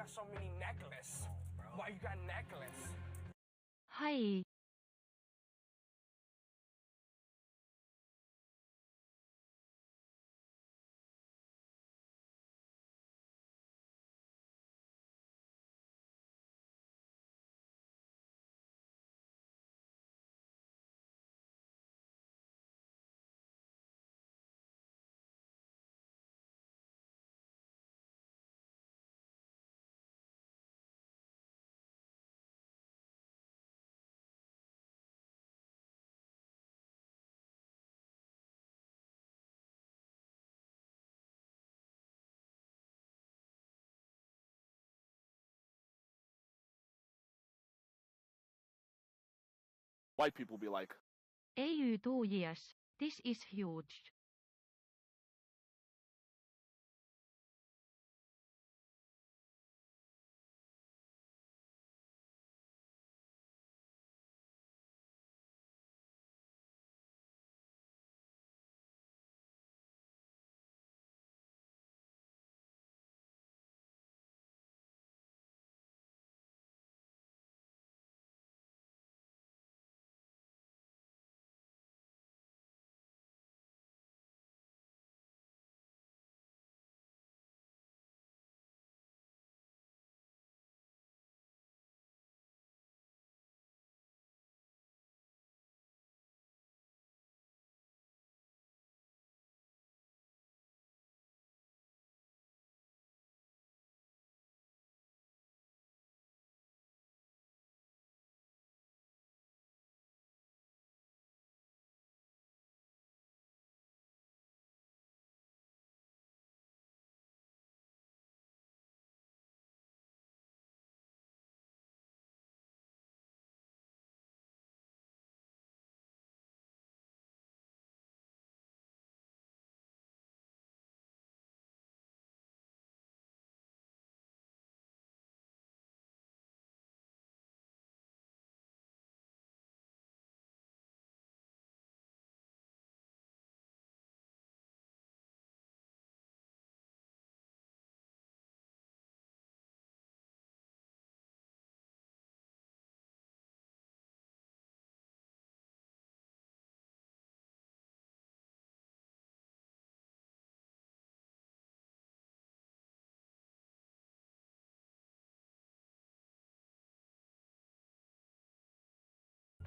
got so many necklaces? Why you got necklace? Hi. White people be like, AU 2 years. This is huge.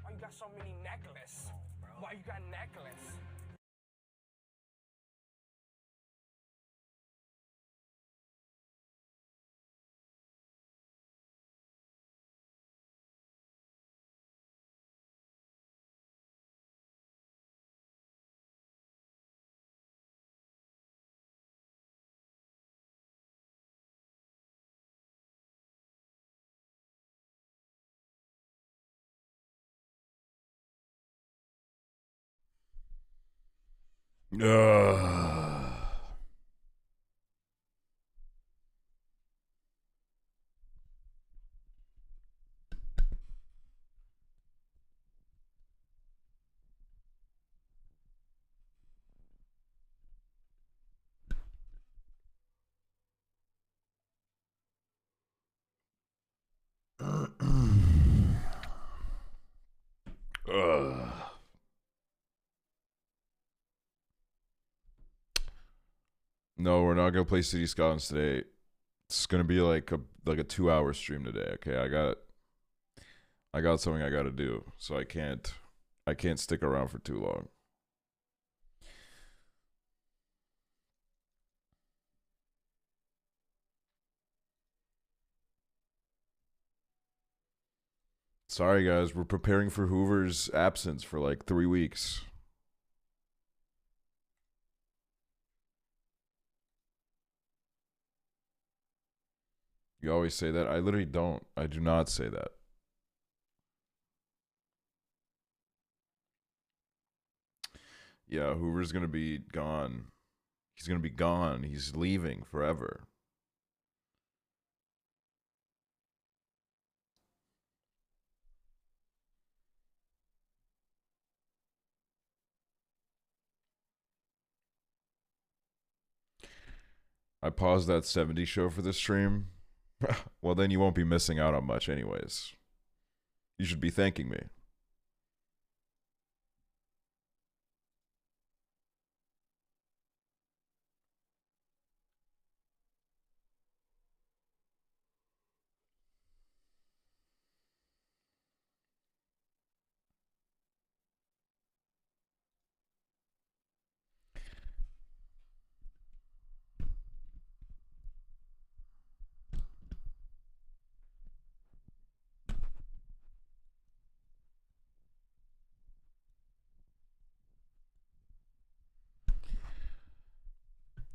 Why you got so many necklaces? Why you got necklace? No, we're not gonna play City Skylines today. It's gonna be like a 2-hour stream today. Okay, I got something I gotta do, so I can't stick around for too long. Sorry guys, we're preparing for Hoover's absence for like 3 weeks. You always say that. I literally don't. I do not say that. Yeah, Hoover's gonna be gone. He's gonna be gone. He's leaving forever. I paused that 70 show for this stream. Well, then you won't be missing out on much anyways. You should be thanking me.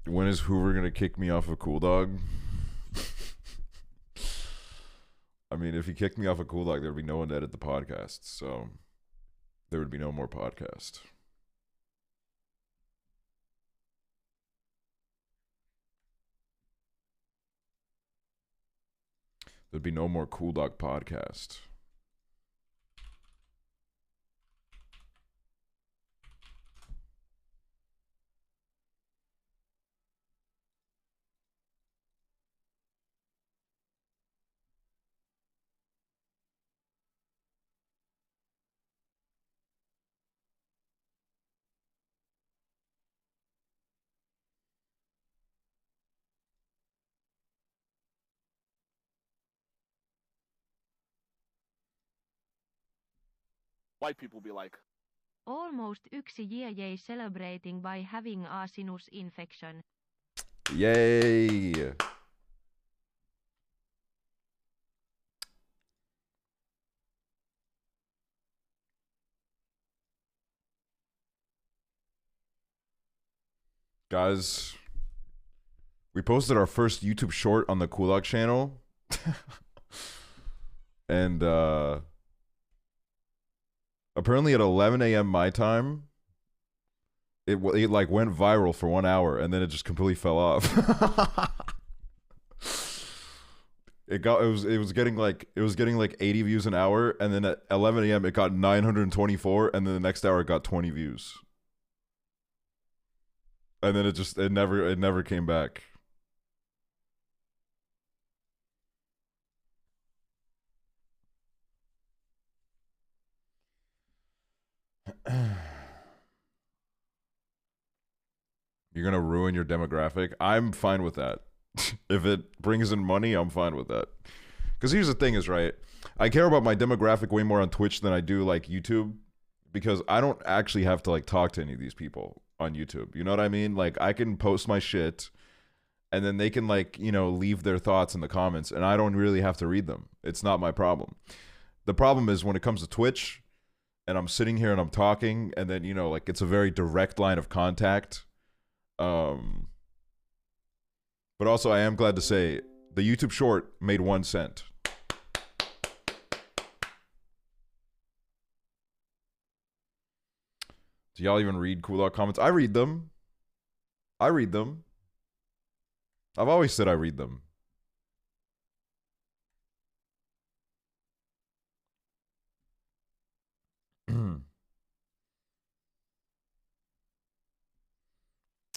When is Hoover gonna kick me off of Cool Dog? I mean, if he kicked me off of Cool Dog, there would be no one to edit the podcast, so there would be no more podcast. There'd be no more Cool Dog podcast. White people be like, Almost 1 year celebrating by having a sinus infection. Yay! Guys, we posted our first YouTube short on the Cool Dog channel. And apparently at 11 a.m. my time, it like went viral for 1 hour and then it just completely fell off. It was getting like 80 views an hour, and then at 11 a.m. it got 924, and then the next hour it got 20 views. And then it never came back. You're gonna ruin your demographic. I'm fine with that. If it brings in money, I'm fine with that. Because here's the thing is, right, I care about my demographic way more on Twitch than I do like YouTube, because I don't actually have to like talk to any of these people on YouTube. You know what I mean? Like, I can post my shit and then they can, like, you know, leave their thoughts in the comments and I don't really have to read them. It's not my problem. The problem is when it comes to Twitch and I'm sitting here and I'm talking and then, you know, like, it's a very direct line of contact. But also, I am glad to say the YouTube short made 1 cent. Do y'all even read Cool Dog comments? I read them. I've always said I read them.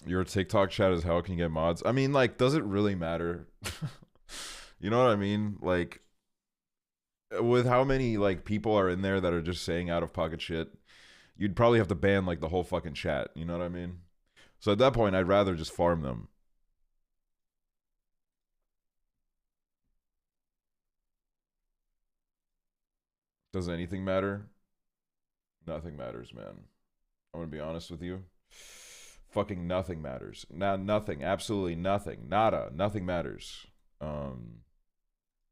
Your TikTok chat is how can you get mods? I mean, like, does it really matter? You know what I mean? Like, with how many, like, people are in there that are just saying out of pocket shit, you'd probably have to ban, like, the whole fucking chat. You know what I mean? So at that point, I'd rather just farm them. Does anything matter? Nothing matters, man. I'm gonna be honest with you. Fucking nothing matters. Nothing. Absolutely nothing. Nada. Nothing matters.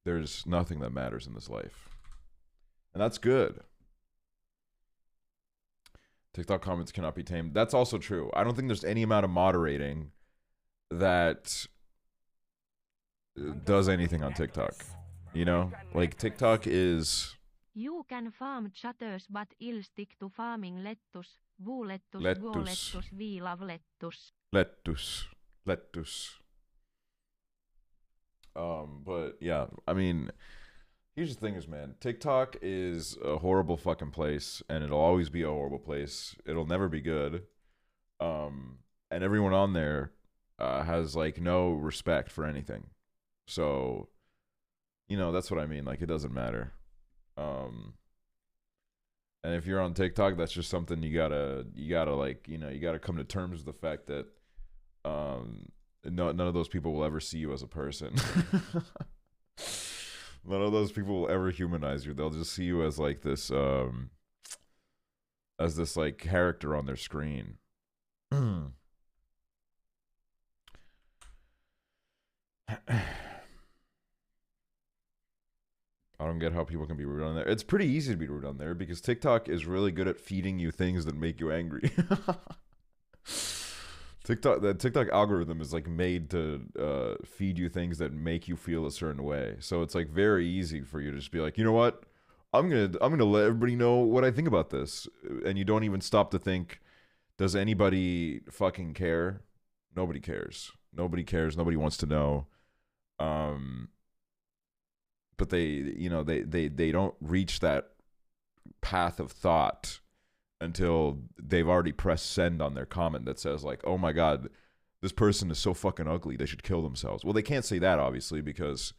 There's nothing that matters in this life. And that's good. TikTok comments cannot be tamed. That's also true. I don't think there's any amount of moderating that does anything on TikTok. You know? Like, TikTok is... You can farm chatters but I'll stick to farming lettuce. Voo lettuce, Lettuce. go lettuce, we love lettuce. Lettuce. But yeah, I mean, here's the thing is, man, TikTok is a horrible fucking place, and it'll always be a horrible place. It'll never be good. And everyone on there has like no respect for anything. So you know, that's what I mean. Like, it doesn't matter. And if you're on TikTok, that's just something you gotta like, you know, you gotta come to terms with the fact that none of those people will ever see you as a person. None of those people will ever humanize you. They'll just see you as like this like character on their screen. I don't get how people can be rude on there. It's pretty easy to be rude on there because TikTok is really good at feeding you things that make you angry. The TikTok algorithm is like made to feed you things that make you feel a certain way. So it's like very easy for you to just be like, you know what? I'm gonna let everybody know what I think about this. And you don't even stop to think, does anybody fucking care? Nobody cares. Nobody cares. Nobody wants to know. But they, you know, they don't reach that path of thought until they've already pressed send on their comment that says like, oh my God, this person is so fucking ugly, they should kill themselves. Well, they can't say that obviously because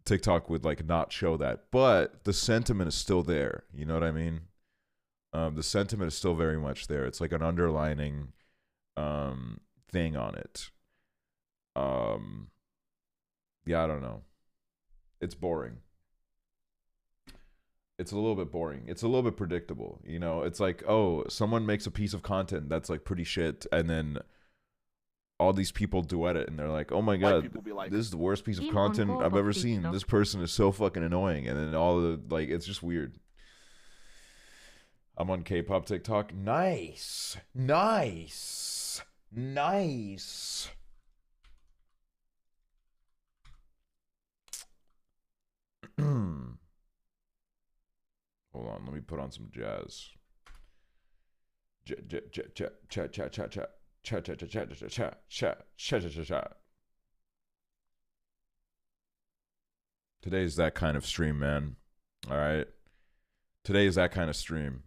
TikTok would like not show that, but the sentiment is still there. You know what I mean? The sentiment is still very much there. It's like an underlining thing on it. Yeah, I don't know. It's boring. It's a little bit boring. It's a little bit predictable. You know, it's like, oh, someone makes a piece of content that's like pretty shit, and then all these people duet it, and they're like, oh my God, like, this is the worst piece of content I've ever seen. This person is so fucking annoying. And then all the, like, it's just weird. I'm on K-pop TikTok. Nice. Nice. Nice. Hold on, let me put on some jazz. Today's that kind of stream, man. All right. Today is that kind of stream.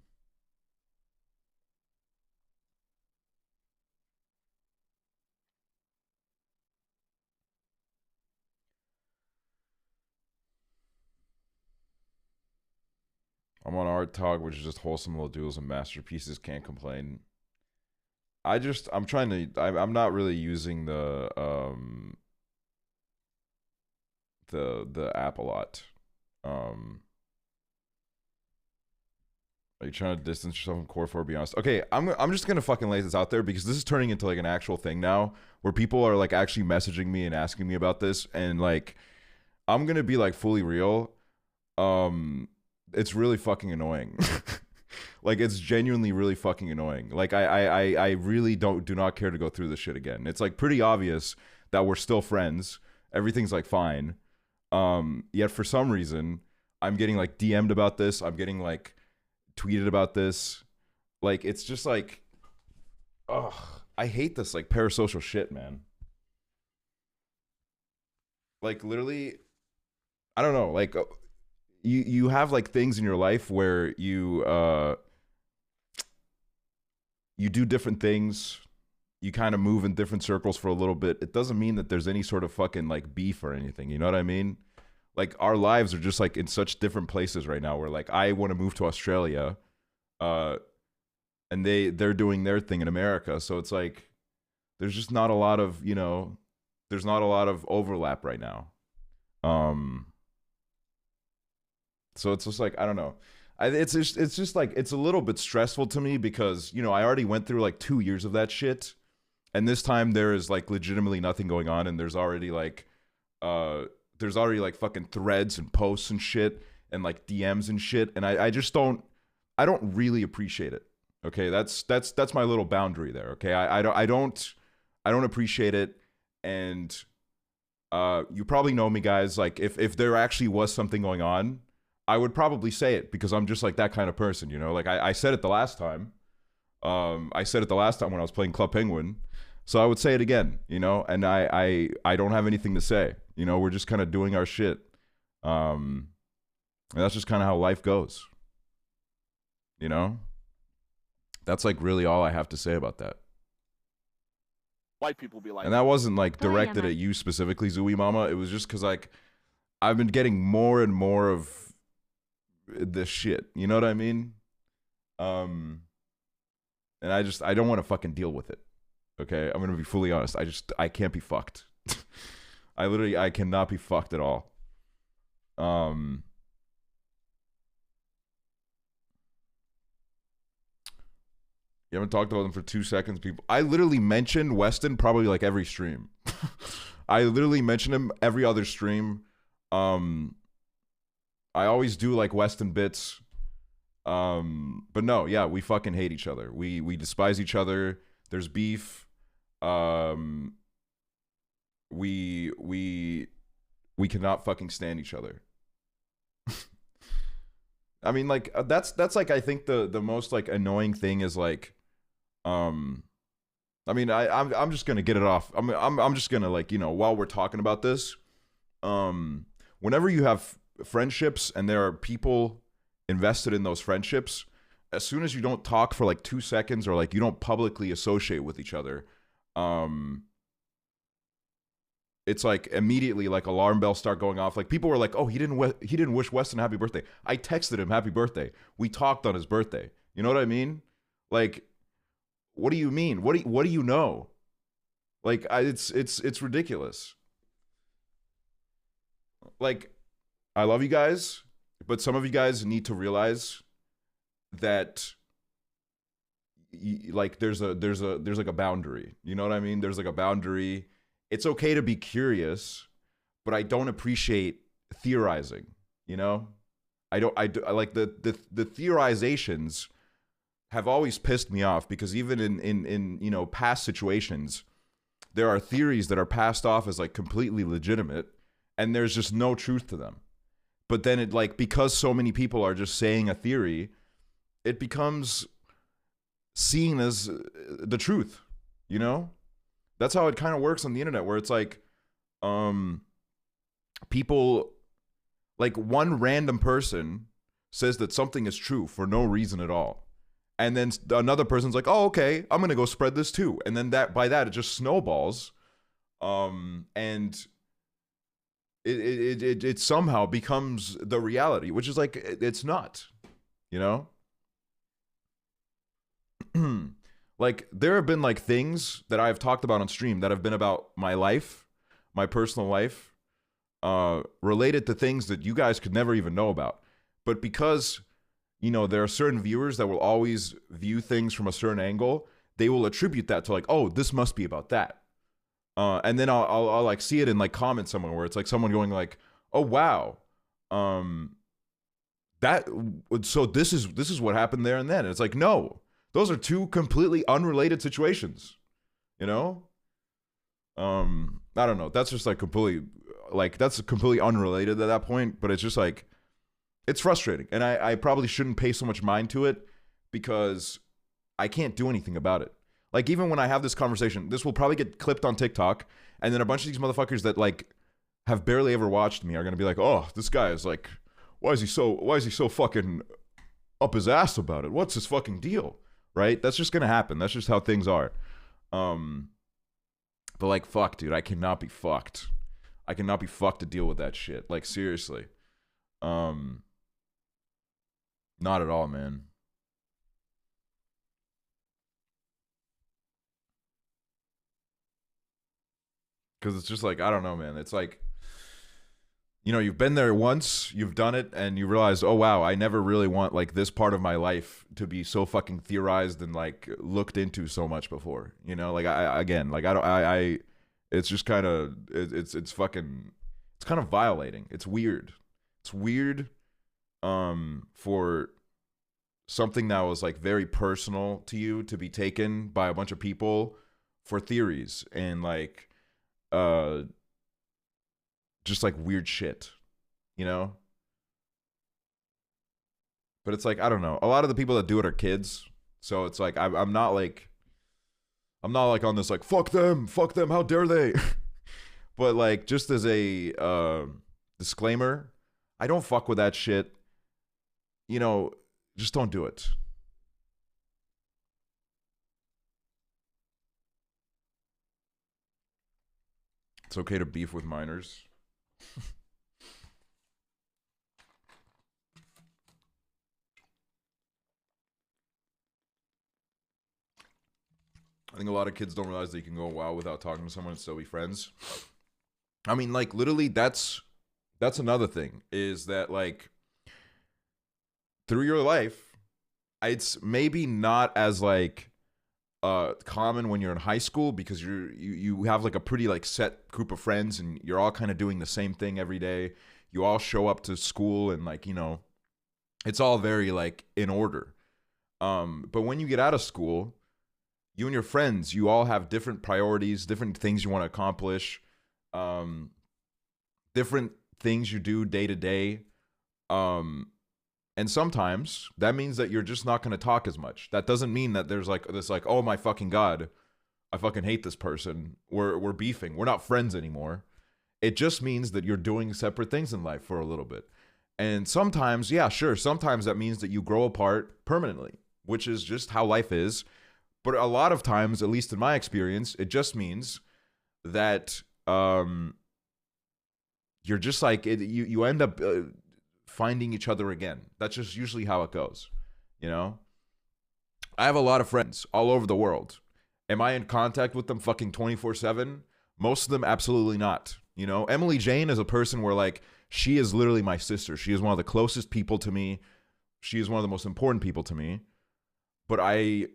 I'm on Art Talk, which is just wholesome little doodles and masterpieces. Can't complain. I'm trying to. I'm not really using the app a lot. Are you trying to distance yourself from Core 4? Be honest. Okay, I'm just gonna fucking lay this out there because this is turning into like an actual thing now, where people are like actually messaging me and asking me about this, and like I'm gonna be like fully real. It's really fucking annoying. Like, it's genuinely really fucking annoying. Like, I really do not care to go through this shit again. It's like pretty obvious that we're still friends. Everything's like fine. Yet for some reason, I'm getting like DM'd about this. I'm getting like tweeted about this. Like, it's just like, ugh, I hate this like parasocial shit, man. Like, literally, I don't know, like, you have like things in your life where you do different things. You kind of move in different circles for a little bit. It doesn't mean that there's any sort of fucking like beef or anything. You know what I mean? Like, our lives are just like in such different places right now where like I want to move to Australia, and they're doing their thing in America. So it's like, there's just not a lot of, you know, there's not a lot of overlap right now. So it's just like, I don't know. It's just like, it's a little bit stressful to me because, you know, I already went through like 2 years of that shit. And this time there is like legitimately nothing going on. And there's already like fucking threads and posts and shit and like DMs and shit. And I don't really appreciate it. Okay. That's my little boundary there. Okay. I don't appreciate it. And you probably know me, guys. Like, if there actually was something going on, I would probably say it because I'm just like that kind of person, you know? Like, I said it the last time. I said it the last time when I was playing Club Penguin. So I would say it again, you know? And I don't have anything to say. You know, we're just kind of doing our shit. And that's just kind of how life goes. You know? That's like really all I have to say about that. white people be like, And that wasn't like Sorry, directed Emma. at you specifically, Zooey Mama. It was just because like I've been getting more and more of this shit. You know what I mean? And I don't want to fucking deal with it. Okay, I'm gonna be fully honest. I can't be fucked. I cannot be fucked at all. You haven't talked about them for 2 seconds, people. I literally mentioned Weston probably like every stream. I literally mention him every other stream. I always do like Weston bits. But no, yeah, we fucking hate each other. We despise each other. There's beef. We cannot fucking stand each other. I mean, like that's like I think the most like annoying thing is like, I mean I'm just gonna get it off. I'm just gonna like, you know, while we're talking about this, whenever you have friendships and there are people invested in those friendships, as soon as you don't talk for like 2 seconds or like you don't publicly associate with each other, it's like immediately like alarm bells start going off. Like people were like, "Oh, he didn't wish Weston happy birthday." I texted him happy birthday. We talked on his birthday. You know what I mean? Like, what do you mean? What do you know? Like, it's ridiculous. Like, I love you guys, but some of you guys need to realize that like there's like a boundary. You know what I mean? There's like a boundary. It's okay to be curious, but I don't appreciate theorizing, you know? I like the theorizations have always pissed me off because even in you know, past situations, there are theories that are passed off as like completely legitimate and there's just no truth to them. But then it like, because so many people are just saying a theory, it becomes seen as the truth, you know? That's how it kind of works on the internet, where it's like, people, like one random person says that something is true for no reason at all. And then another person's like, "Oh, okay, I'm going to go spread this too." And then by that, it just snowballs. And it somehow becomes the reality, which is like, it's not, you know? Like, there have been like things that I've talked about on stream that have been about my life, my personal life, related to things that you guys could never even know about. But because, you know, there are certain viewers that will always view things from a certain angle, they will attribute that to like, "Oh, this must be about that." And then I'll like see it in like comments somewhere where it's like someone going like, "Oh, wow. So this is what happened there and then." And it's like, no. Those are two completely unrelated situations, you know? I don't know. That's just like that's completely unrelated at that point, but it's just like, it's frustrating. And I probably shouldn't pay so much mind to it because I can't do anything about it. Like, even when I have this conversation, this will probably get clipped on TikTok, and then a bunch of these motherfuckers that like have barely ever watched me are going to be like, "Oh, this guy is like, why is he so fucking up his ass about it? What's his fucking deal?" Right? That's just gonna happen. That's just how things are. But like, fuck, dude, I cannot be fucked. I cannot be fucked to deal with that shit. Like, seriously. Not at all, man. Because it's just like, I don't know, man. It's like, you know, you've been there once, you've done it, and you realize, oh, wow, I never really want, like, this part of my life to be so fucking theorized and, like, looked into so much before. You know, like, it's just kind of, it's fucking, it's kind of violating. It's weird. It's weird for something that was, like, very personal to you to be taken by a bunch of people for theories and, like, just like weird shit, you know? But it's like, I don't know. A lot of the people that do it are kids. So it's like, I'm not like on this like, fuck them, how dare they? But like, just as a disclaimer, I don't fuck with that shit. You know, just don't do it. It's okay to beef with minors. I think a lot of kids don't realize that you can go a while without talking to someone and still be friends. I mean, like, literally, that's another thing, is that, like, through your life, it's maybe not as, like, common when you're in high school, because you have, like, a pretty, like, set group of friends, and you're all kind of doing the same thing every day. You all show up to school, and, like, you know, it's all very, like, in order. But when you get out of school, you and your friends, you all have different priorities, different things you want to accomplish, different things you do day to day. And sometimes that means that you're just not going to talk as much. That doesn't mean that there's like this, like, oh my fucking God, I fucking hate this person. We're beefing. We're not friends anymore. It just means that you're doing separate things in life for a little bit. And sometimes, yeah, sure, sometimes that means that you grow apart permanently, which is just how life is. But a lot of times, at least in my experience, it just means that you're just like, you end up finding each other again. That's just usually how it goes, you know? I have a lot of friends all over the world. Am I in contact with them fucking 24/7? Most of them, absolutely not. You know, Emily Jane is a person where, like, she is literally my sister. She is one of the closest people to me. She is one of the most important people to me. But I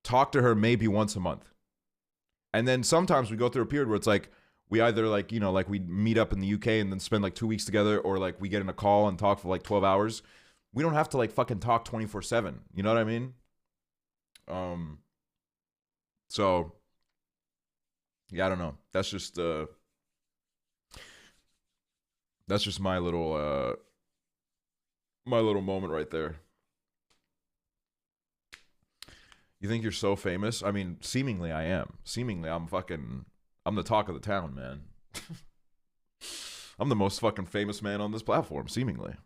talk to her maybe once a month. And then sometimes we go through a period where it's like, we either, like, you know, like, we meet up in the UK and then spend like 2 weeks together, or like we get in a call and talk for like 12 hours. We don't have to like fucking talk 24/7. You know what I mean? So yeah, I don't know. That's just my little moment right there. You think you're so famous? I mean, seemingly I am. Seemingly I'm the talk of the town, man. I'm the most fucking famous man on this platform, seemingly.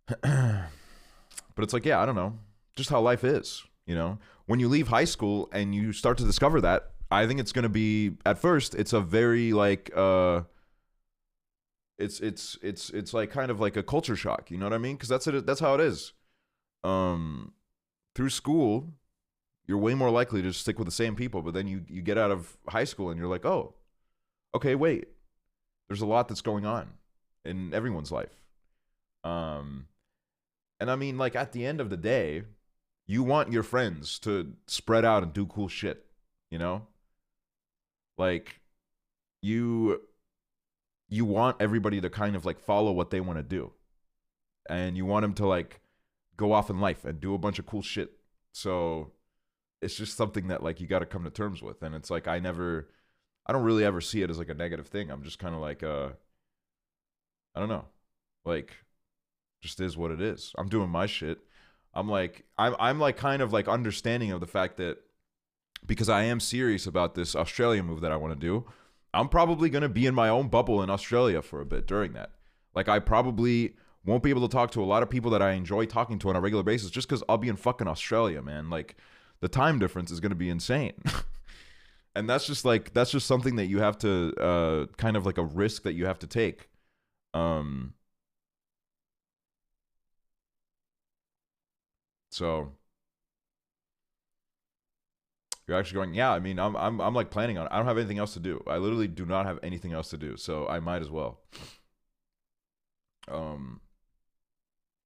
But it's like, yeah, I don't know. Just how life is, you know? When you leave high school and you start to discover that, I think it's going to be, at first, it's a very, like, it's like kind of like a culture shock, you know what I mean? Because that's how it is. Through school, you're way more likely to just stick with the same people, but then you get out of high school and you're like, oh, okay, wait. There's a lot that's going on in everyone's life. And I mean, like, at the end of the day, you want your friends to spread out and do cool shit, you know? Like, you want everybody to kind of, like, follow what they want to do. And you want them to, like, go off in life and do a bunch of cool shit. So it's just something that, like, you got to come to terms with. And it's like, I don't really ever see it as like a negative thing. I'm just kind of like, I don't know, like, just is what it is. I'm doing my shit. I'm like kind of like understanding of the fact that, because I am serious about this Australia move that I want to do, I'm probably going to be in my own bubble in Australia for a bit during that. Like, I probably won't be able to talk to a lot of people that I enjoy talking to on a regular basis, just because I'll be in fucking Australia, man. Like, the time difference is going to be insane. And that's just something that you have to, kind of like a risk that you have to take. So you're actually going, yeah, I mean, I'm like planning on it. I don't have anything else to do. I literally do not have anything else to do. So I might as well.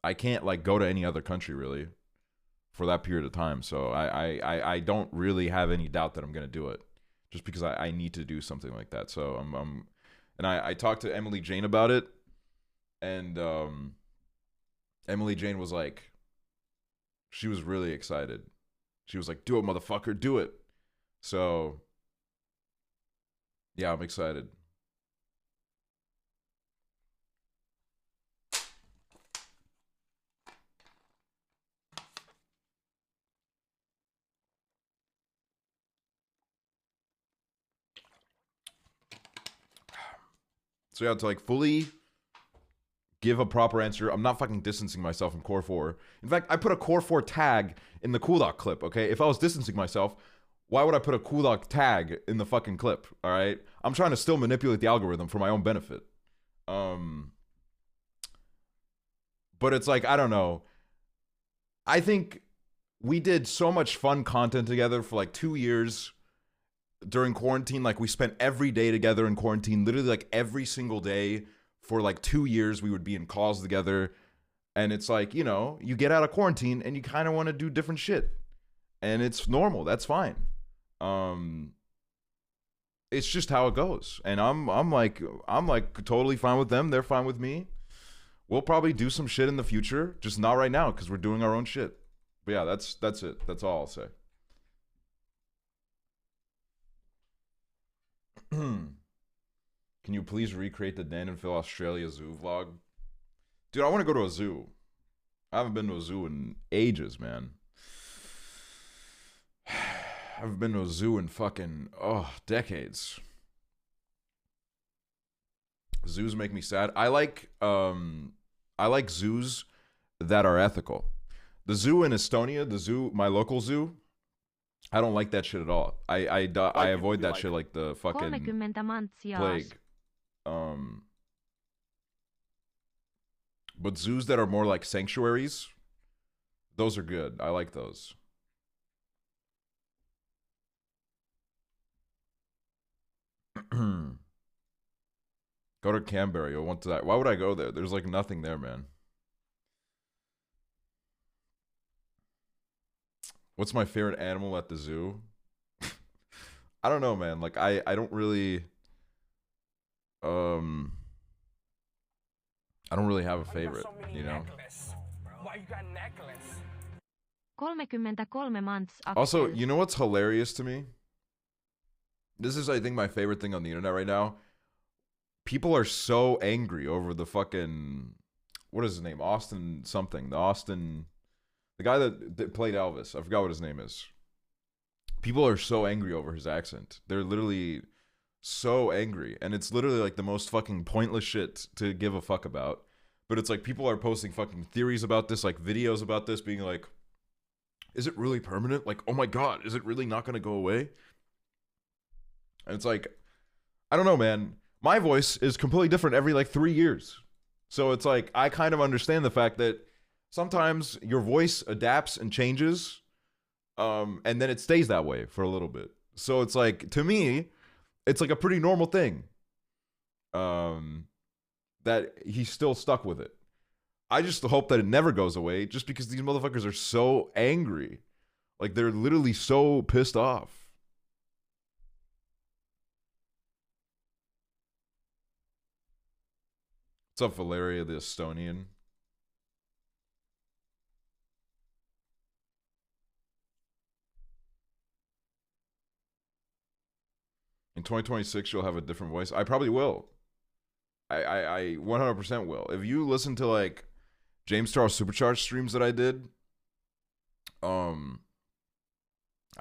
I can't, like, go to any other country really for that period of time. So I don't really have any doubt that I'm going to do it, just because I need to do something like that. So and I talked to Emily Jane about it, and Emily Jane was like, she was really excited. She was like, do it, motherfucker, do it. So yeah, I'm excited. So yeah, to like fully give a proper answer, I'm not fucking distancing myself from Core 4. In fact, I put a Core 4 tag in the Cool Doc clip, okay? If I was distancing myself, Why would I put a kulak tag in the fucking clip? All right, I'm trying to still manipulate the algorithm for my own benefit. But it's like, I don't know. I think we did so much fun content together for like 2 years during quarantine. Like, we spent every day together in quarantine, literally like every single day for like 2 years. We would be in calls together. And it's like, you know, you get out of quarantine and you kind of want to do different shit. And it's normal. That's fine. It's just how it goes. And I'm like totally fine with them. They're fine with me. We'll probably do some shit in the future, just not right now because we're doing our own shit. But yeah, that's it. That's all I'll say. Can you please recreate the Dan and Phil Australia zoo vlog? Dude, I want to go to a zoo. I haven't been to a zoo in ages, man. I haven't been to a zoo in fucking, decades. Zoos make me sad. I like zoos that are ethical. The zoo in Estonia, my local zoo, I don't like that shit at all. I avoid that shit like the fucking 30 mantsia. plague. But zoos that are more like sanctuaries, those are good. I like those. Go to Canberra. I want to that. Why would I go there? There's like nothing there, man. What's my favorite animal at the zoo? I don't know, man. Like I don't really I don't really have a favorite, you know. Why you got necklace? 33 months. Also, you know what's hilarious to me? This is, I think, my favorite thing on the internet right now. People are so angry over the fucking, what is his name? Austin something. The guy that played Elvis. I forgot what his name is. People are so angry over his accent. They're literally so angry. And it's literally like the most fucking pointless shit to give a fuck about. But it's like people are posting fucking theories about this, like videos about this, being like, is it really permanent? Like, oh my God, is it really not going to go away? And it's like, I don't know, man. My voice is completely different every like 3 years. So it's like, I kind of understand the fact that sometimes your voice adapts and changes. And then it stays that way for a little bit. So it's like, to me, it's like a pretty normal thing. That he's still stuck with it. I just hope that it never goes away just because these motherfuckers are so angry. Like, they're literally so pissed off. What's up, Valeria the Estonian? In 2026, you'll have a different voice. I probably will. I 100% will. If you listen to like James Charles Supercharged streams that I did, I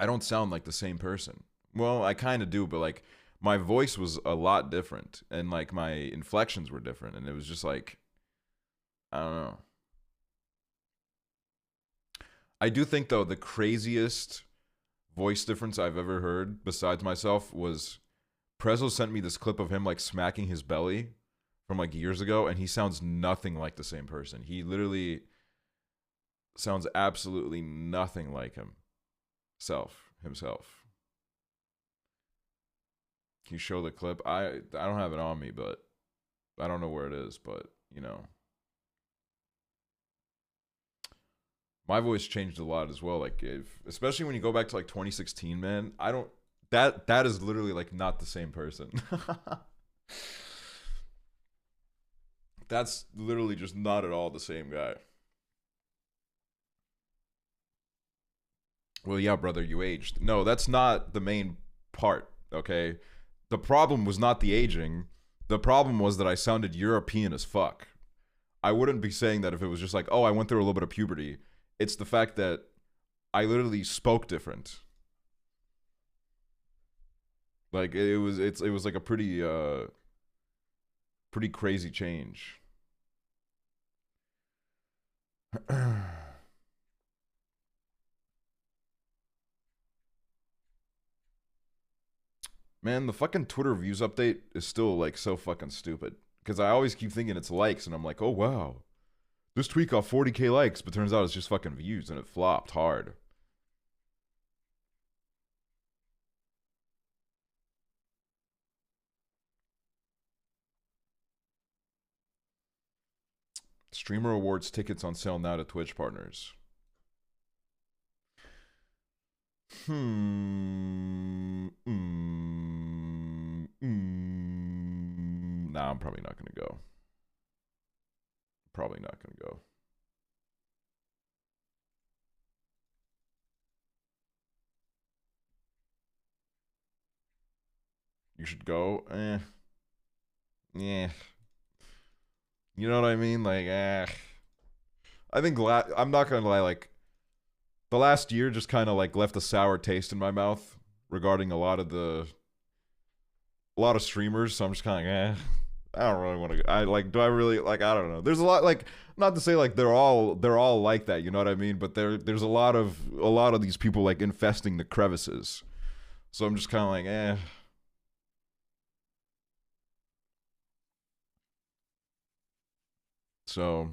don't sound like the same person. Well, I kind of do, but like my voice was a lot different and like my inflections were different, and it was just like, I don't know. I do think though the craziest voice difference I've ever heard besides myself was Prezzo sent me this clip of him like smacking his belly from like years ago, and he sounds nothing like the same person. He literally sounds absolutely nothing like himself. Can you show the clip? I don't have it on me, but I don't know where it is, but you know. My voice changed a lot as well. Like, especially when you go back to like 2016, man, that is literally like not the same person. That's literally just not at all the same guy. Well, yeah, brother, you aged. No, that's not the main part, okay? The problem was not the aging. The problem was that I sounded European as fuck. I wouldn't be saying that if it was just like, oh, I went through a little bit of puberty. It's the fact that I literally spoke different. Like it was like a pretty crazy change. Man, the fucking Twitter views update is still like so fucking stupid. Because I always keep thinking it's likes, and I'm like, oh wow, this tweet got 40k likes, but turns out it's just fucking views, and it flopped hard. Streamer Awards tickets on sale now to Twitch partners. Nah, I'm probably not gonna go. Probably not gonna go. You should go. Yeah. You know what I mean? Like, I think I'm not gonna lie. Like, the last year just kind of like left a sour taste in my mouth regarding a lot of streamers. So I'm just kind of like, I don't really want to. Do I really like? I don't know. There's a lot like, not to say like they're all like that. You know what I mean? But there's a lot of these people like infesting the crevices. So I'm just kind of like, So,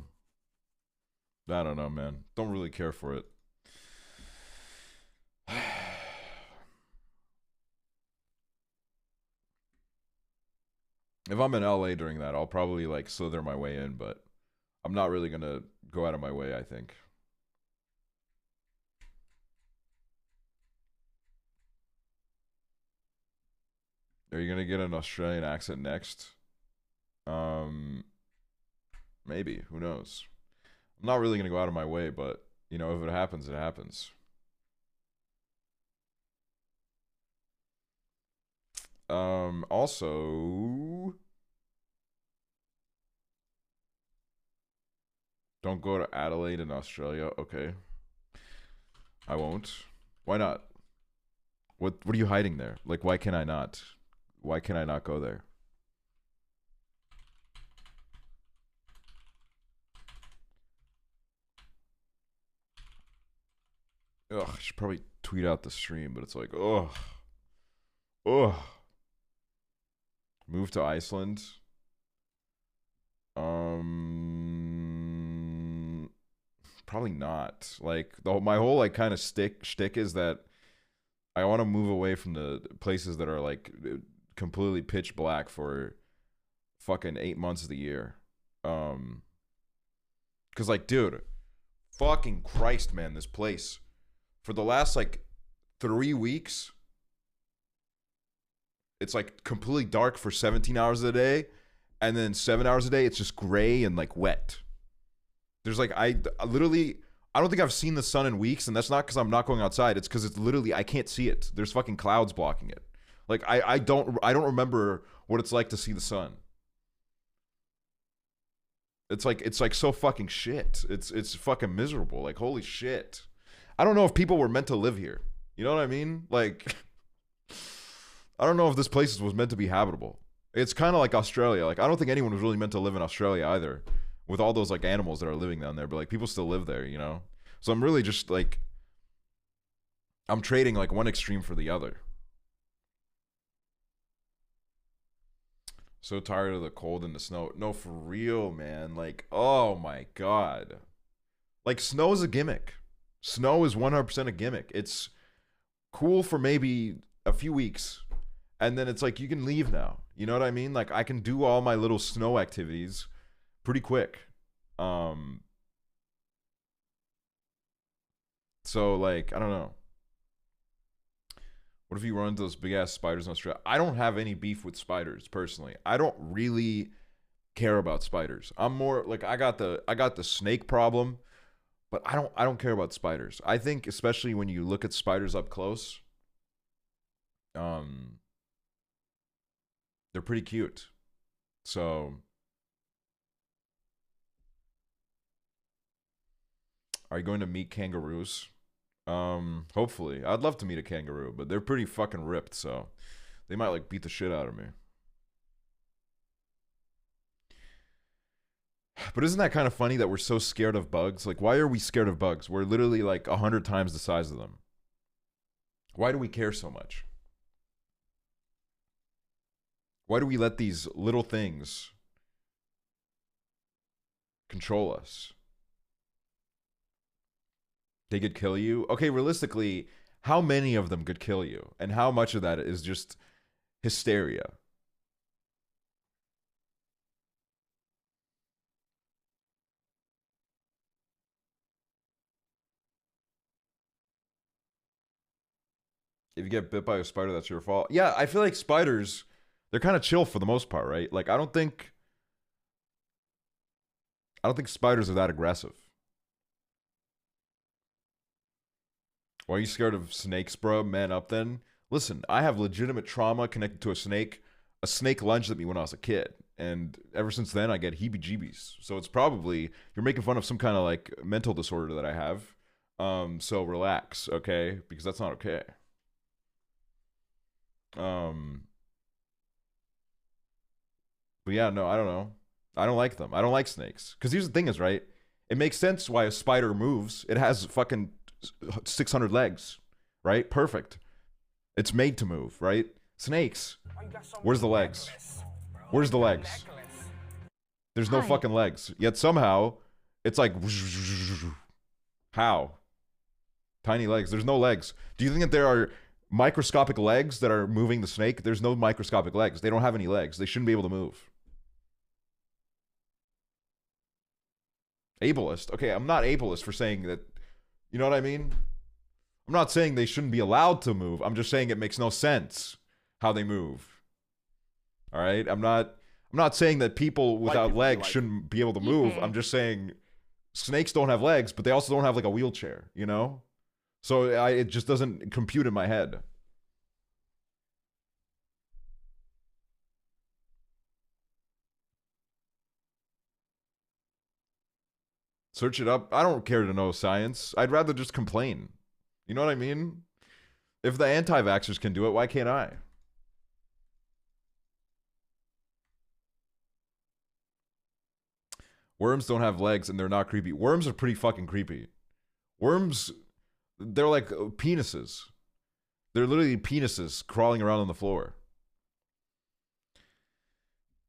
I don't know, man. Don't really care for it. If I'm in LA during that, I'll probably like slither my way in, but I'm not really gonna go out of my way, I think. Are you gonna get an Australian accent next? Maybe. Who knows? I'm not really gonna go out of my way, but you know, if it happens, it happens. Also, don't go to Adelaide in Australia. Okay. I won't. Why not? What are you hiding there? Like, why can I not? Why can I not go there? Ugh, I should probably tweet out the stream, but it's like, ugh. Ugh. Move to Iceland. Probably not. Like, my whole like kind of shtick is that I want to move away from the places that are like completely pitch black for fucking 8 months of the year. Cause like, dude, fucking Christ, man, this place for the last like 3 weeks, it's like completely dark for 17 hours a day, and then 7 hours a day it's just gray and like wet. There's like, I literally, I don't think I've seen the sun in weeks, and that's not because I'm not going outside. It's because it's literally, I can't see it. There's fucking clouds blocking it. Like, I don't remember what it's like to see the sun. It's like so fucking shit. It's fucking miserable. Like, holy shit. I don't know if people were meant to live here. You know what I mean? Like, I don't know if this place was meant to be habitable. It's kind of like Australia. Like, I don't think anyone was really meant to live in Australia either, with all those like animals that are living down there. But like, people still live there, you know? So I'm really just like, I'm trading like one extreme for the other. So tired of the cold and the snow. No, for real, man. Like, oh my God. Like, snow is a gimmick. Snow is 100% a gimmick. It's cool for maybe a few weeks, and then it's like, you can leave now. You know what I mean? Like, I can do all my little snow activities pretty quick. So like, I don't know. What if you run into those big ass spiders in Australia? I don't have any beef with spiders personally. I don't really care about spiders. I'm more like, I got the snake problem, but I don't care about spiders. I think especially when you look at spiders up close, they're pretty cute. So, are you going to meet kangaroos? Hopefully. I'd love to meet a kangaroo, but they're pretty fucking ripped, so they might like beat the shit out of me. But isn't that kind of funny that we're so scared of bugs? Like, why are we scared of bugs? We're literally like 100 times the size of them. Why do we care so much? Why do we let these little things control us? They could kill you. Okay, realistically, how many of them could kill you? And how much of that is just hysteria? If you get bit by a spider, that's your fault. Yeah, I feel like spiders, they're kind of chill for the most part, right? Like I don't think spiders are that aggressive. Why are you scared of snakes, bro? Man up then. Listen, I have legitimate trauma connected to a snake. A snake lunged at me when I was a kid. And ever since then, I get heebie-jeebies. So it's probably, you're making fun of some kind of like mental disorder that I have. So relax, okay? Because that's not okay. But yeah, no, I don't know. I don't like them. I don't like snakes. Because here's the thing is, right? It makes sense why a spider moves. It has fucking 600 legs, right? Perfect. It's made to move, right? Snakes. Where's the legs? Where's the legs? There's no fucking legs. Yet somehow, it's like... How? Tiny legs. There's no legs. Do you think that there are microscopic legs that are moving the snake? There's no microscopic legs. They don't have any legs. They shouldn't be able to move. Ableist. Okay, I'm not ableist for saying that. You know what I mean? I'm not saying they shouldn't be allowed to move. I'm just saying it makes no sense how they move. All right? I'm not saying that people without legs shouldn't be able to move. I'm just saying snakes don't have legs, but they also don't have like a wheelchair, you know? So it just doesn't compute in my head. Search it up. I don't care to know science. I'd rather just complain. You know what I mean? If the anti-vaxxers can do it, why can't I? Worms don't have legs and they're not creepy. Worms are pretty fucking creepy. Worms, they're like penises. They're literally penises crawling around on the floor.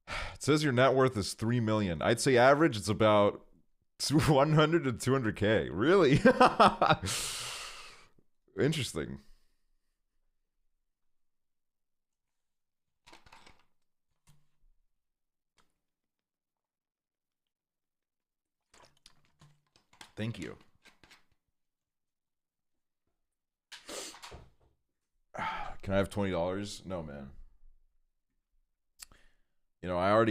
It says your net worth is 3 million. I'd say average it's about 100 to 200K. Really? Interesting. Thank you. Can I have $20? No, man. You know, I've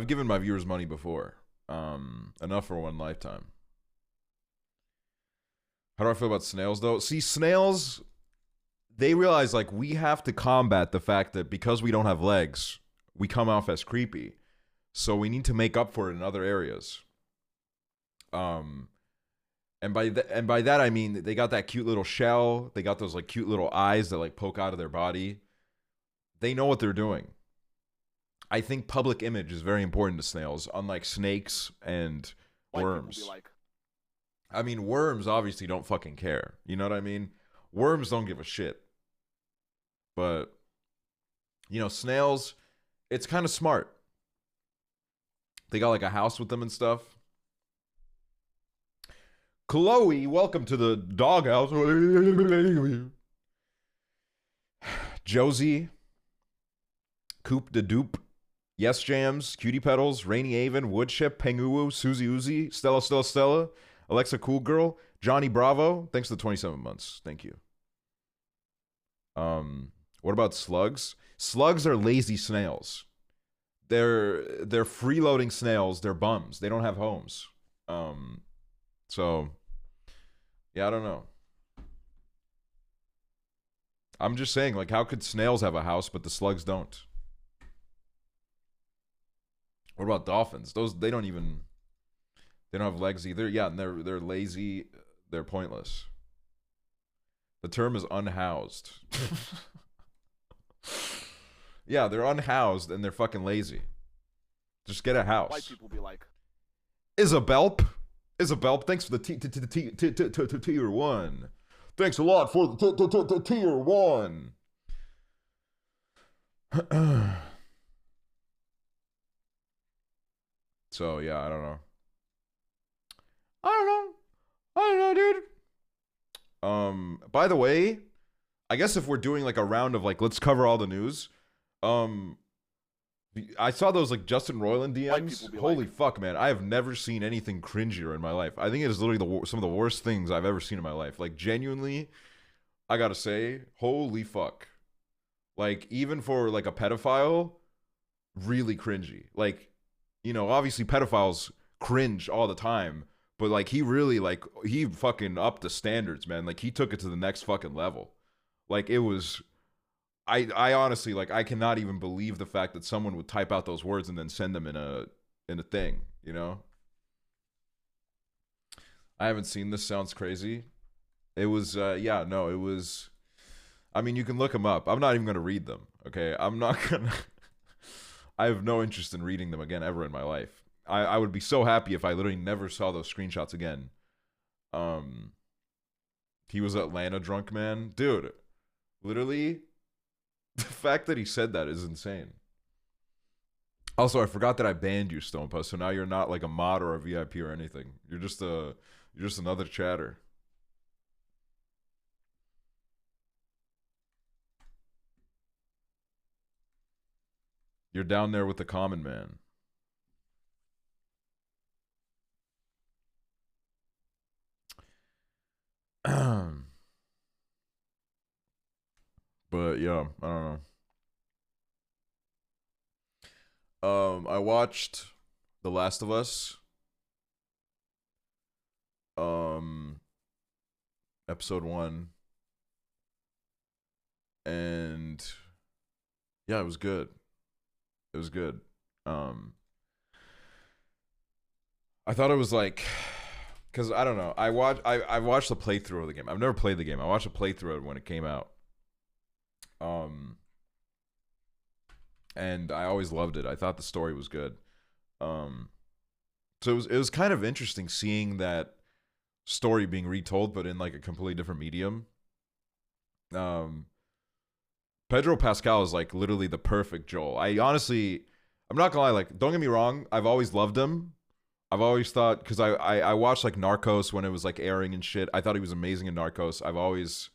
given my viewers money before. Enough for one lifetime. How do I feel about snails, though? See, snails, they realize, like, we have to combat the fact that because we don't have legs, we come off as creepy. So we need to make up for it in other areas. And by that I mean they got that cute little shell. They got those like cute little eyes that like poke out of their body. They know what they're doing. I think public image is very important to snails, unlike snakes and worms. I mean, worms obviously don't fucking care. You know what I mean? Worms don't give a shit. But, you know, snails, it's kind of smart. They got like a house with them and stuff. Chloe, welcome to the doghouse. Josie, Coop de Dupe, Yes Jams, Cutie Petals, Rainy Avon, Woodchip, Penguwu, Susie Uzi, Stella, Alexa Cool Girl, Johnny Bravo. Thanks for the 27 months. Thank you. What about slugs? Slugs are lazy snails. They're freeloading snails. They're bums. They don't have homes. So, yeah, I don't know. I'm just saying, like, how could snails have a house, but the slugs don't? What about dolphins? They don't have legs either. Yeah, and they're lazy. They're pointless. The term is unhoused. Yeah, they're unhoused and they're fucking lazy. Just get a house. White people be like, Isabelp, thanks for the tier 1. Thanks a lot for the tier 1. So yeah, I don't know. I don't know, dude. By the way, I guess if we're doing like a round of like let's cover all the news, I saw those like Justin Roiland DMs. Holy fuck, man! I have never seen anything cringier in my life. I think it is literally some of the worst things I've ever seen in my life. Like genuinely, I gotta say, holy fuck! Like even for like a pedophile, really cringy. Like, you know, obviously pedophiles cringe all the time, but like he really like he fucking upped the standards, man. Like he took it to the next fucking level. Like it was. I honestly like I cannot even believe the fact that someone would type out those words and then send them in a thing, you know? I haven't seen this. Sounds crazy. It was yeah, no, it was I mean, you can look them up. I'm not even going to read them, okay? I'm not going to I have no interest in reading them again ever in my life. I would be so happy if I literally never saw those screenshots again. He was Atlanta drunk, man. Dude, literally the fact that he said that is insane. Also, I forgot that I banned you, Stonepuss, so now you're not like a mod or a VIP or anything. You're just another chatter. You're down there with the common man. But yeah, I don't know. I watched The Last of Us. Episode 1. And yeah, it was good. It was good. I thought it was like, because I don't know. I watched the playthrough of the game. I've never played the game. I watched a playthrough of it when it came out. And I always loved it. I thought the story was good. So it was kind of interesting seeing that story being retold, but in like a completely different medium. Pedro Pascal is like literally the perfect Joel. I'm not gonna lie, like, don't get me wrong, I've always loved him. I've always thought, because I watched like Narcos when it was like airing and shit. I thought he was amazing in Narcos. I've always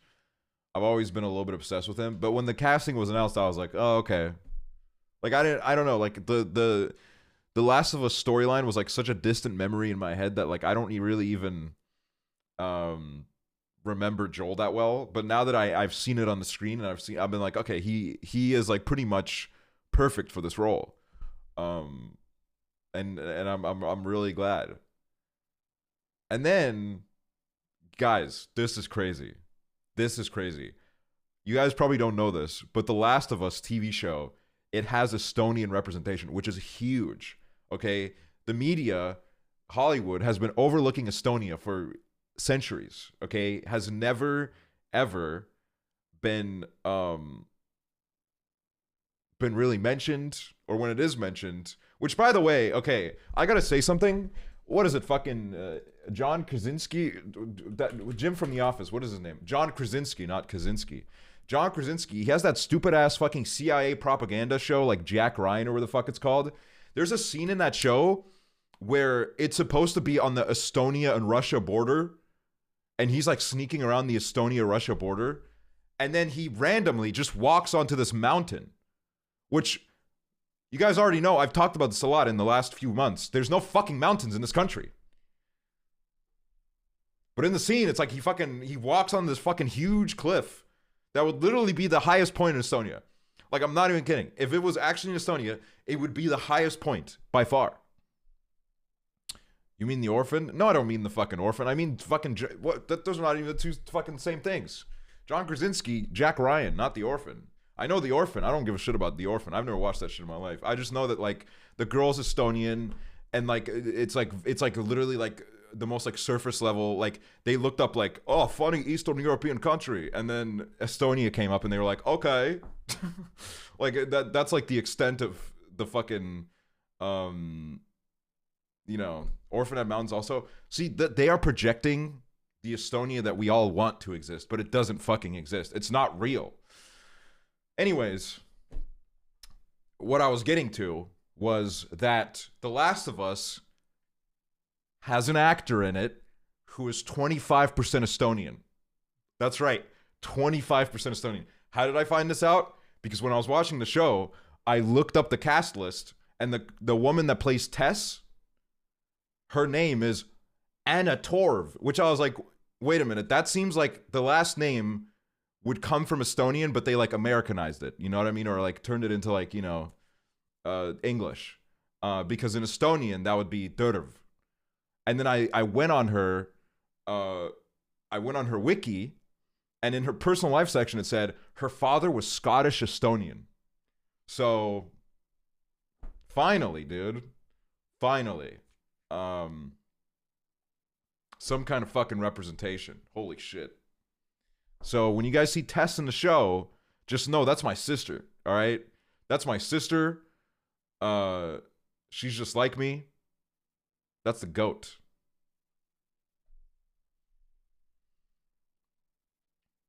been a little bit obsessed with him. But when the casting was announced, I was like, oh, okay. Like I don't know, like the Last of Us storyline was like such a distant memory in my head that like I don't really even remember Joel that well. But now that I've seen it on the screen and I've been like, okay, he is like pretty much perfect for this role. And I'm really glad. And then, guys, this is crazy. This is crazy. You guys probably don't know this, but The Last of Us TV show, it has Estonian representation, which is huge. Okay, the media, Hollywood, has been overlooking Estonia for centuries. Okay, has never ever been really mentioned, or when it is mentioned. Which, by the way, okay, I gotta say something. What is it, fucking John Krasinski? That Jim from The Office. What is his name? John Krasinski, not Kaczynski. John Krasinski. He has that stupid ass fucking CIA propaganda show, like Jack Ryan or whatever the fuck it's called. There's a scene in that show where it's supposed to be on the Estonia and Russia border, and he's like sneaking around the Estonia-Russia border, and then he randomly just walks onto this mountain, which you guys already know. I've talked about this a lot in the last few months. There's no fucking mountains in this country. But in the scene, it's like he walks on this fucking huge cliff that would literally be the highest point in Estonia. Like, I'm not even kidding. If it was actually in Estonia, it would be the highest point by far. You mean the orphan? No, I don't mean the fucking orphan. I mean fucking what? Those are not even the two fucking same things. John Krasinski, Jack Ryan, not the orphan. I know the orphan. I don't give a shit about the orphan. I've never watched that shit in my life. I just know that like the girl's Estonian, and like it's like literally like the most like surface level. Like they looked up like, oh, funny Eastern European country, and then Estonia came up, and they were like, okay, like that's like the extent of the fucking Orphan at Mountains. Also, see that they are projecting the Estonia that we all want to exist, but it doesn't fucking exist. It's not real. Anyways, what I was getting to was that The Last of Us has an actor in it who is 25% Estonian. That's right, 25% Estonian. How did I find this out? Because when I was watching the show, I looked up the cast list, and the woman that plays Tess, her name is Anna Torv, which I was like, wait a minute, that seems like the last name would come from Estonian, but they like Americanized it, you know what I mean? Or like turned it into like, you know, English. Because in Estonian, that would be Törv. And then I went on her wiki, and in her personal life section, it said her father was Scottish Estonian. So finally, dude. Finally. Some kind of fucking representation. Holy shit. So when you guys see Tess in the show, just know that's my sister. All right? That's my sister. She's just like me. That's the goat.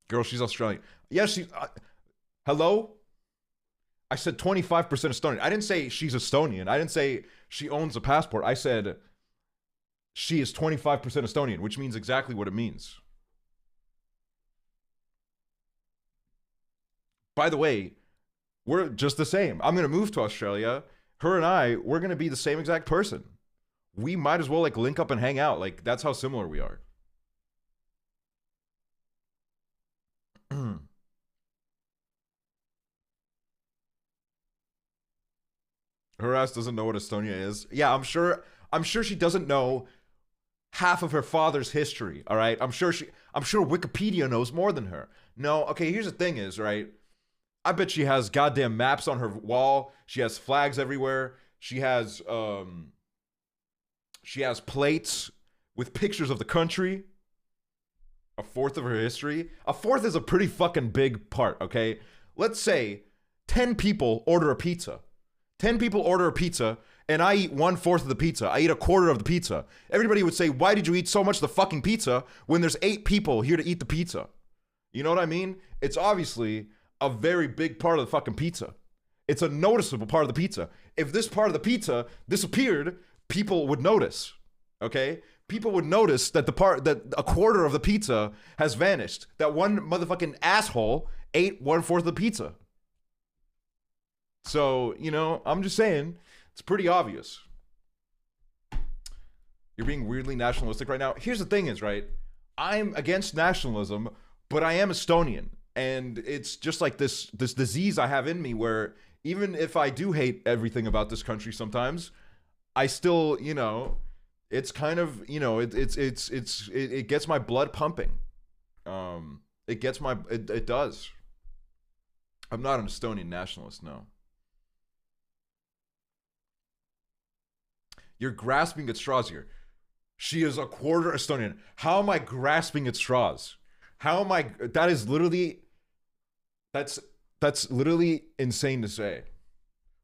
Girl, she's Australian. Yeah, she... hello? I said 25% Estonian. I didn't say she's Estonian. I didn't say she owns a passport. I said she is 25% Estonian, which means exactly what it means. By the way, we're just the same. I'm going to move to Australia. Her and I, we're going to be the same exact person. We might as well like link up and hang out. Like, that's how similar we are. Her ass doesn't know what Estonia is. Yeah, I'm sure she doesn't know half of her father's history, all right? I'm sure Wikipedia knows more than her. No, okay, here's the thing is, right? I bet she has goddamn maps on her wall. She has flags everywhere. She has plates with pictures of the country. A fourth of her history. A fourth is a pretty fucking big part, okay? Let's say 10 people order a pizza. 10 people order a pizza, and I eat 1/4 of the pizza. I eat 1/4 of the pizza. Everybody would say, why did you eat so much of the fucking pizza when there's 8 people here to eat the pizza? You know what I mean? It's obviously a very big part of the fucking pizza. It's a noticeable part of the pizza. If this part of the pizza disappeared, people would notice, okay? People would notice that that 1/4 of the pizza has vanished. That one motherfucking asshole ate 1/4 of the pizza. So, you know, I'm just saying, it's pretty obvious. You're being weirdly nationalistic right now. Here's the thing is, right? I'm against nationalism, but I am Estonian. And it's just like this disease I have in me where even if I do hate everything about this country sometimes, I still, you know, it's kind of, you know, it gets my blood pumping. It does. I'm not an Estonian nationalist, no. You're grasping at straws here. She is 1/4 Estonian. How am I grasping at straws? How am I? That is literally. That's literally insane to say.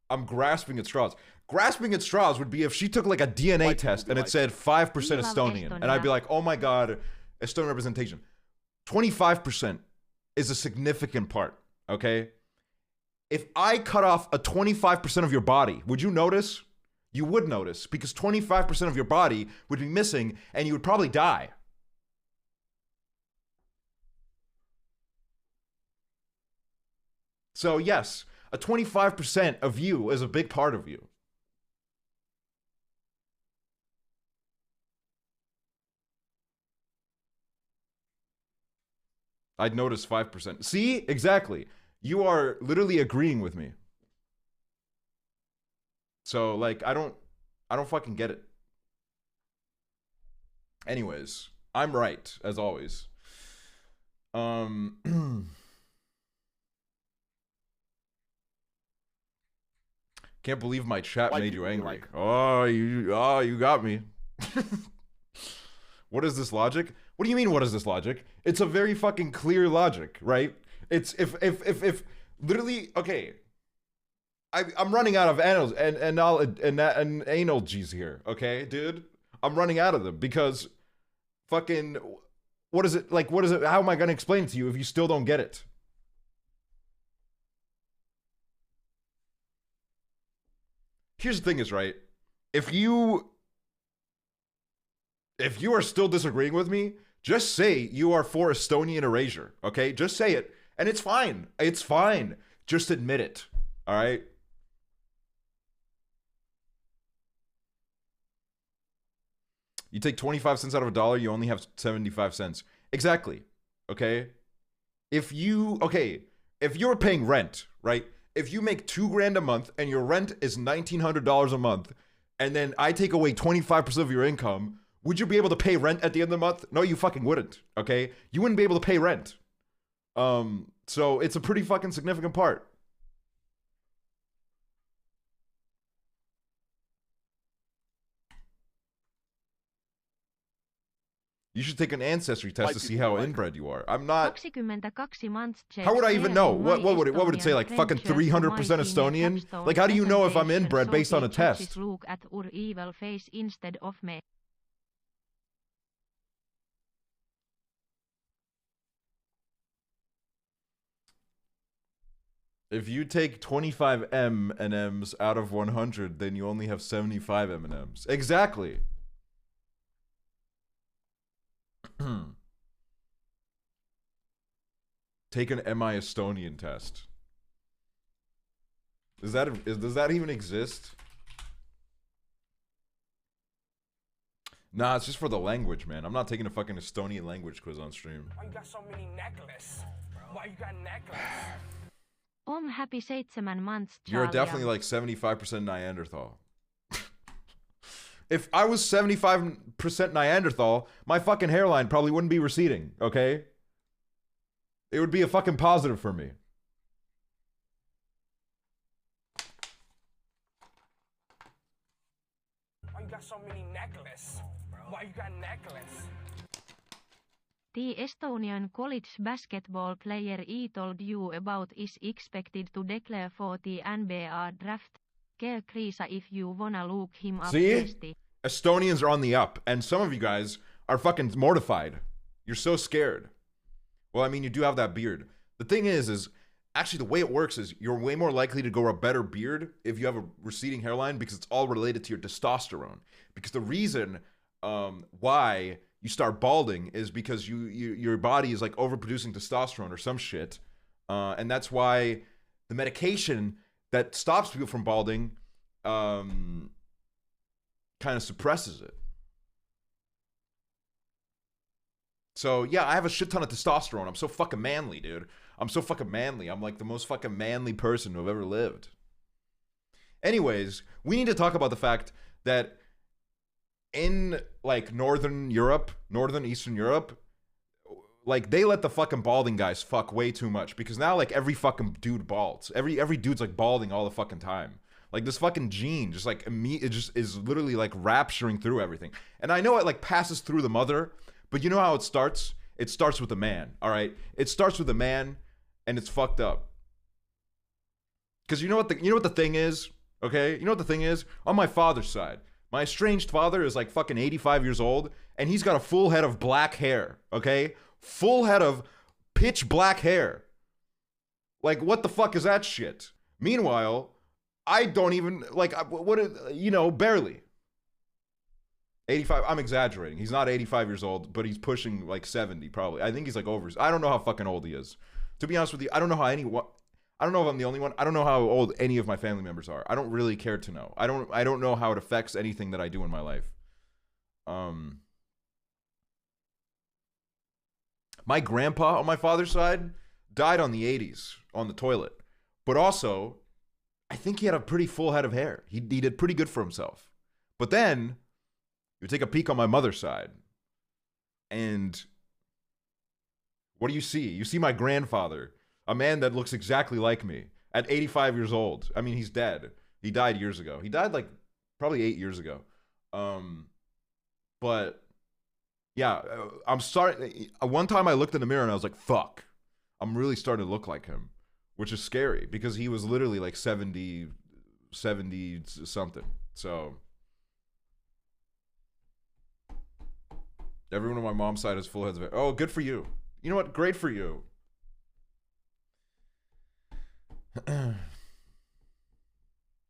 I'm grasping at straws. Grasping at straws would be if she took like a DNA test and it said 5% Estonian, and I'd be like, oh my god, Estonian representation. 25% is a significant part. Okay. If I cut off a 25% of your body, would you notice? You would notice because 25% of your body would be missing and you would probably die. So yes, a 25% of you is a big part of you. I'd notice 5%. See? Exactly. You are literally agreeing with me. So, like, I don't fucking get it. Anyways, I'm right, as always. Can't believe my chat made you angry. Oh, you got me. What is this logic? What do you mean, what is this logic? It's a very fucking clear logic, right? It's if literally, okay. I'm running out of analogies here, okay, dude? I'm running out of them because fucking, what is it, like, what is it, how am I gonna explain it to you if you still don't get it? Here's the thing is, right? If you are still disagreeing with me, just say you are for Estonian erasure, okay? Just say it, and it's fine. It's fine. Just admit it, all right? You take 25 cents out of a dollar, you only have 75 cents. Exactly, okay? If you're paying rent, right? If you make $2,000 a month and your rent is $1,900 a month, and then I take away 25% of your income, would you be able to pay rent at the end of the month? No, you fucking wouldn't, okay? You wouldn't be able to pay rent. So it's a pretty fucking significant part. You should take an ancestry test to see how inbred you are. I'm not. 22 months How would I even know? What would it say? Like fucking 300% Estonian? Like how do you know if I'm inbred based on a test? Look at your evil face instead of me. If you take 25 M&Ms out of 100, then you only have 75 M&Ms. Exactly. Take an MI Estonian test. Does that even exist? Nah, it's just for the language, man. I'm not taking a fucking Estonian language quiz on stream. Why you got so many necklaces? Why you got necklace? Happy 7 months, You're definitely like 75% Neanderthal. If I was 75% Neanderthal, my fucking hairline probably wouldn't be receding, okay? It would be a fucking positive for me. Why you got so many necklaces? Why you got necklace? The Estonian college basketball player I told you about is expected to declare for the NBA draft. Care Krisa if you wanna look him up. See? Estonians are on the up, and some of you guys are fucking mortified. You're so scared. Well, I mean, you do have that beard. The thing is actually the way it works is you're way more likely to grow a better beard if you have a receding hairline because it's all related to your testosterone. Because the reason why you start balding is because your body is like overproducing testosterone or some shit. And that's why the medication that stops people from balding kind of suppresses it. So yeah, I have a shit ton of testosterone. I'm so fucking manly, dude. I'm so fucking manly. I'm like the most fucking manly person who have ever lived. Anyways, we need to talk about the fact that in like Northern Eastern Europe, like they let the fucking balding guys fuck way too much because now like every fucking dude balds. Every dude's like balding all the fucking time. Like this fucking gene just like it just is literally like rapturing through everything. And I know it like passes through the mother, but you know how it starts? It starts with a man, all right? It starts with a man and it's fucked up. Cuz you know what the thing is? Okay? You know what the thing is? On my father's side, my estranged father is like fucking 85 years old and he's got a full head of black hair, okay? Full head of pitch black hair. Like what the fuck is that shit? Meanwhile, I don't even like barely. 85, I'm exaggerating. He's not 85 years old, but he's pushing like 70 probably. I think he's like over. I don't know how fucking old he is. To be honest with you, I don't know if I'm the only one. I don't know how old any of my family members are. I don't really care to know. I don't know how it affects anything that I do in my life. My grandpa on my father's side died on the 80s on the toilet. But also, I think he had a pretty full head of hair. He did pretty good for himself. But then you take a peek on my mother's side, and what do you see? You see my grandfather, a man that looks exactly like me, at 85 years old. I mean, he's dead. He died years ago. He died like probably 8 years ago. But yeah, I'm sorry. One time I looked in the mirror and I was like, fuck, I'm really starting to look like him, which is scary because he was literally like 70 something. So everyone on my mom's side has full heads of hair. Oh, good for you. You know what? Great for you.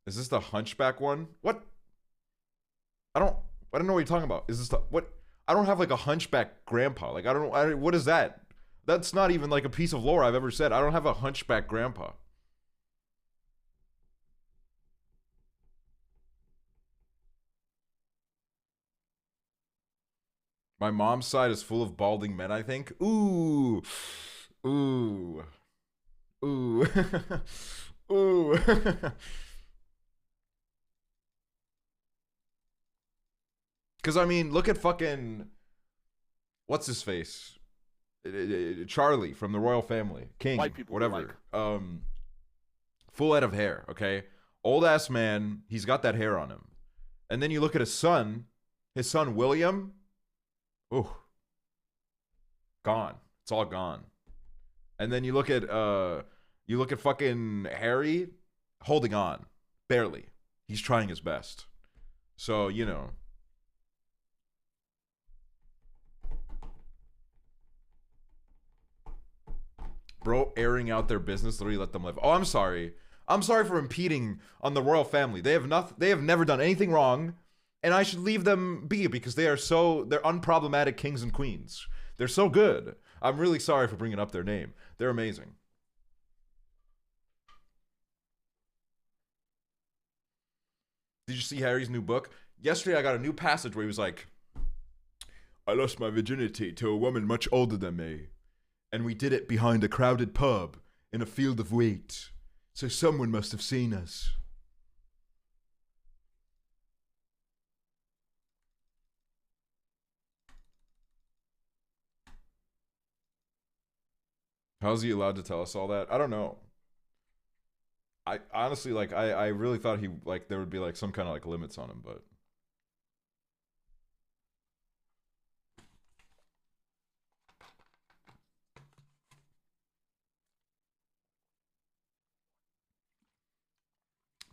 Is this the hunchback one? What? I don't know what you're talking about. Is this the what? I don't have like a hunchback grandpa. Like I don't know. What is that? That's not even like a piece of lore I've ever said. I don't have a hunchback grandpa. My mom's side is full of balding men, I think. Ooh. Ooh. Ooh. Ooh. Because, I mean, look at fucking... What's his face? Charlie from the royal family. King. White people, whatever. like. Full head of hair, okay? Old-ass man. He's got that hair on him. And then you look at his son. His son, William... Ooh. Gone. It's all gone. And then you look at fucking Harry holding on. Barely. He's trying his best. So, you know. Bro, airing out their business, literally let them live. Oh, I'm sorry. I'm sorry for impeding on the royal family. They have never done anything wrong. And I should leave them be because they're unproblematic kings and queens. They're so good. I'm really sorry for bringing up their name. They're amazing. Did you see Harry's new book? Yesterday I got a new passage where he was like, I lost my virginity to a woman much older than me. And we did it behind a crowded pub in a field of wheat. So someone must have seen us. How's he allowed to tell us all that? I don't know. I honestly, like, I really thought he, like, there would be, like, some kind of, like, limits on him, but...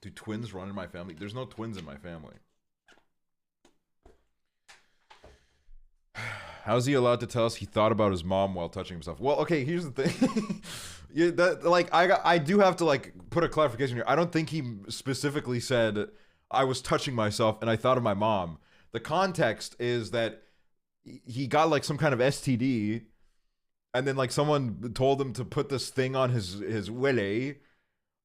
Do twins run in my family? There's no twins in my family. How's he allowed to tell us he thought about his mom while touching himself? Well, okay, here's the thing. Yeah, that, like, I do have to, like, put a clarification here. I don't think he specifically said I was touching myself and I thought of my mom. The context is that he got, like, some kind of STD and then, like, someone told him to put this thing on his willy,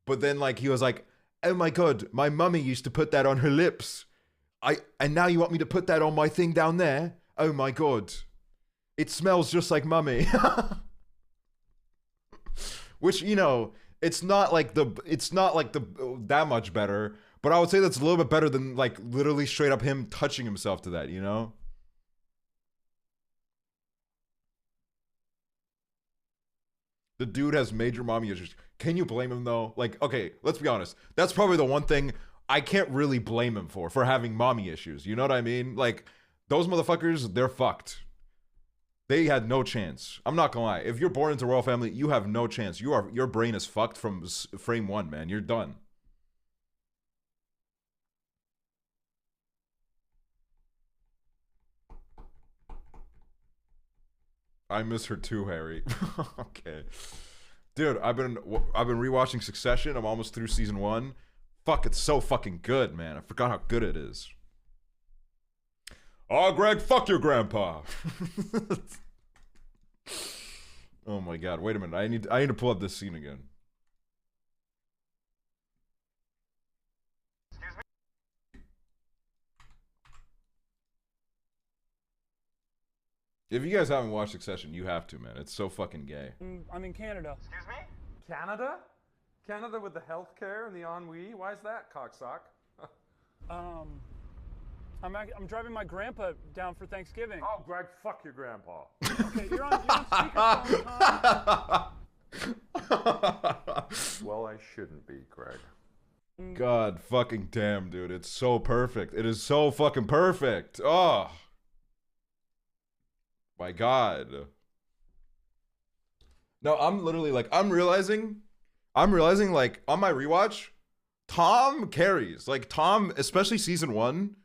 but then, like, he was like, oh my god, my mummy used to put that on her lips. And now you want me to put that on my thing down there? Oh my god. It smells just like mummy. Which, you know, it's not like that much better, but I would say that's a little bit better than, like, literally straight up him touching himself to that, you know? The dude has major mommy issues. Can you blame him though? Like, okay, let's be honest. That's probably the one thing I can't really blame him for having mommy issues. You know what I mean? Like, those motherfuckers, they're fucked. They had no chance. I'm not gonna lie. If you're born into a royal family, you have no chance. Your brain is fucked from frame one, man. You're done. I miss her too, Harry. Okay. Dude, I've been rewatching Succession. I'm almost through season 1. Fuck, it's so fucking good, man. I forgot how good it is. Oh, Greg, fuck your grandpa. Oh my god, wait a minute. I need to pull up this scene again. Excuse me? If you guys haven't watched Succession, you have to, man. It's so fucking gay. I'm in Canada. Excuse me? Canada? Canada with the healthcare and the ennui? Why is that, cocksock? I'm driving my grandpa down for Thanksgiving. Oh, Greg, fuck your grandpa. Okay, you're on speakerphone, Tom. Well, I shouldn't be, Greg. God fucking damn, dude. It's so perfect. It is so fucking perfect. Oh. My god. No, I'm literally like, I'm realizing like on my rewatch, Tom carries. Like Tom, especially season 1,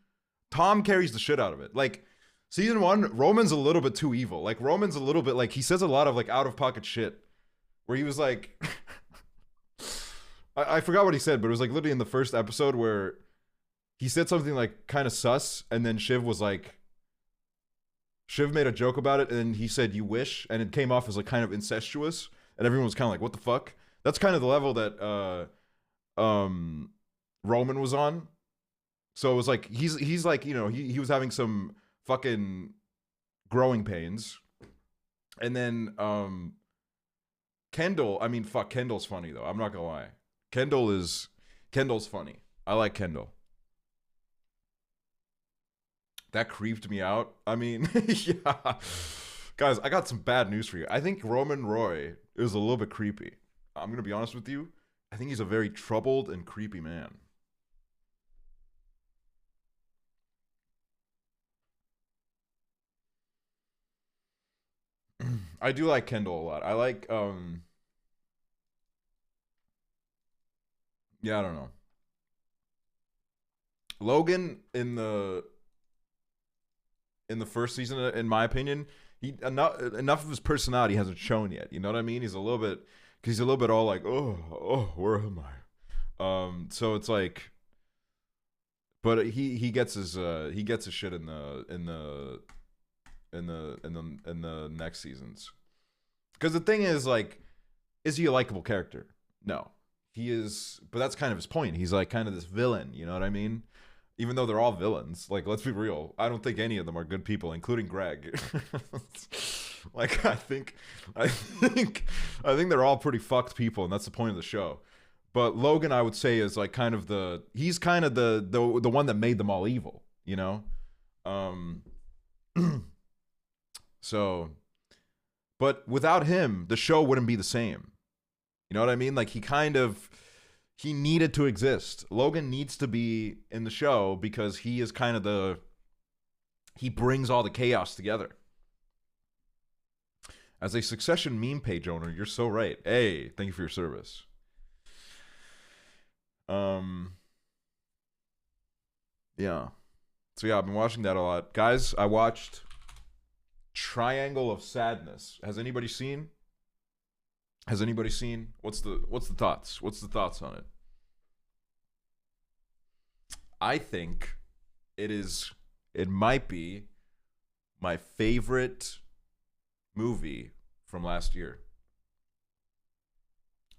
Tom carries the shit out of it. Like season 1, Roman's a little bit too evil. Like Roman's a little bit like, he says a lot of like out of pocket shit where he was like, I forgot what he said, but it was like literally in the first episode where he said something like kind of sus, and then Shiv was like, Shiv made a joke about it, and then he said "you wish," and it came off as like kind of incestuous, and everyone was kind of like, "What the fuck?" That's kind of the level that Roman was on. So it was like he's like, you know, he was having some fucking growing pains, and then Kendall. I mean, fuck, Kendall's funny though. I'm not gonna lie. Kendall's funny. I like Kendall. That creeped me out. I mean, yeah. Guys, I got some bad news for you. I think Roman Roy is a little bit creepy. I'm going to be honest with you. I think he's a very troubled and creepy man. I do like Kendall a lot. I like, yeah, I don't know. Logan in the first season, in my opinion, he enough of his personality hasn't shown yet. You know what I mean? He's a little bit, because he's a little bit all like, oh, where am I? So it's like, but he gets his shit in the next seasons. Because the thing is, like, is he a likable character? No, he is, but that's kind of his point. He's like kind of this villain. You know what I mean? Even though they're all villains, like, let's be real, I don't think any of them are good people, including Greg. Like, I think they're all pretty fucked people, and that's the point of the show. But Logan, I would say, is like kind of he's kind of the one that made them all evil, you know? So, but without him, the show wouldn't be the same. You know what I mean? Like, he needed to exist. Logan needs to be in the show because he is kind of he brings all the chaos together. As a Succession meme page owner, you're so right. Hey, thank you for your service. Yeah. So yeah, I've been watching that a lot. Guys, I watched Triangle of Sadness. Has anybody seen? What's the thoughts? What's the thoughts on it? I think it might be my favorite movie from last year.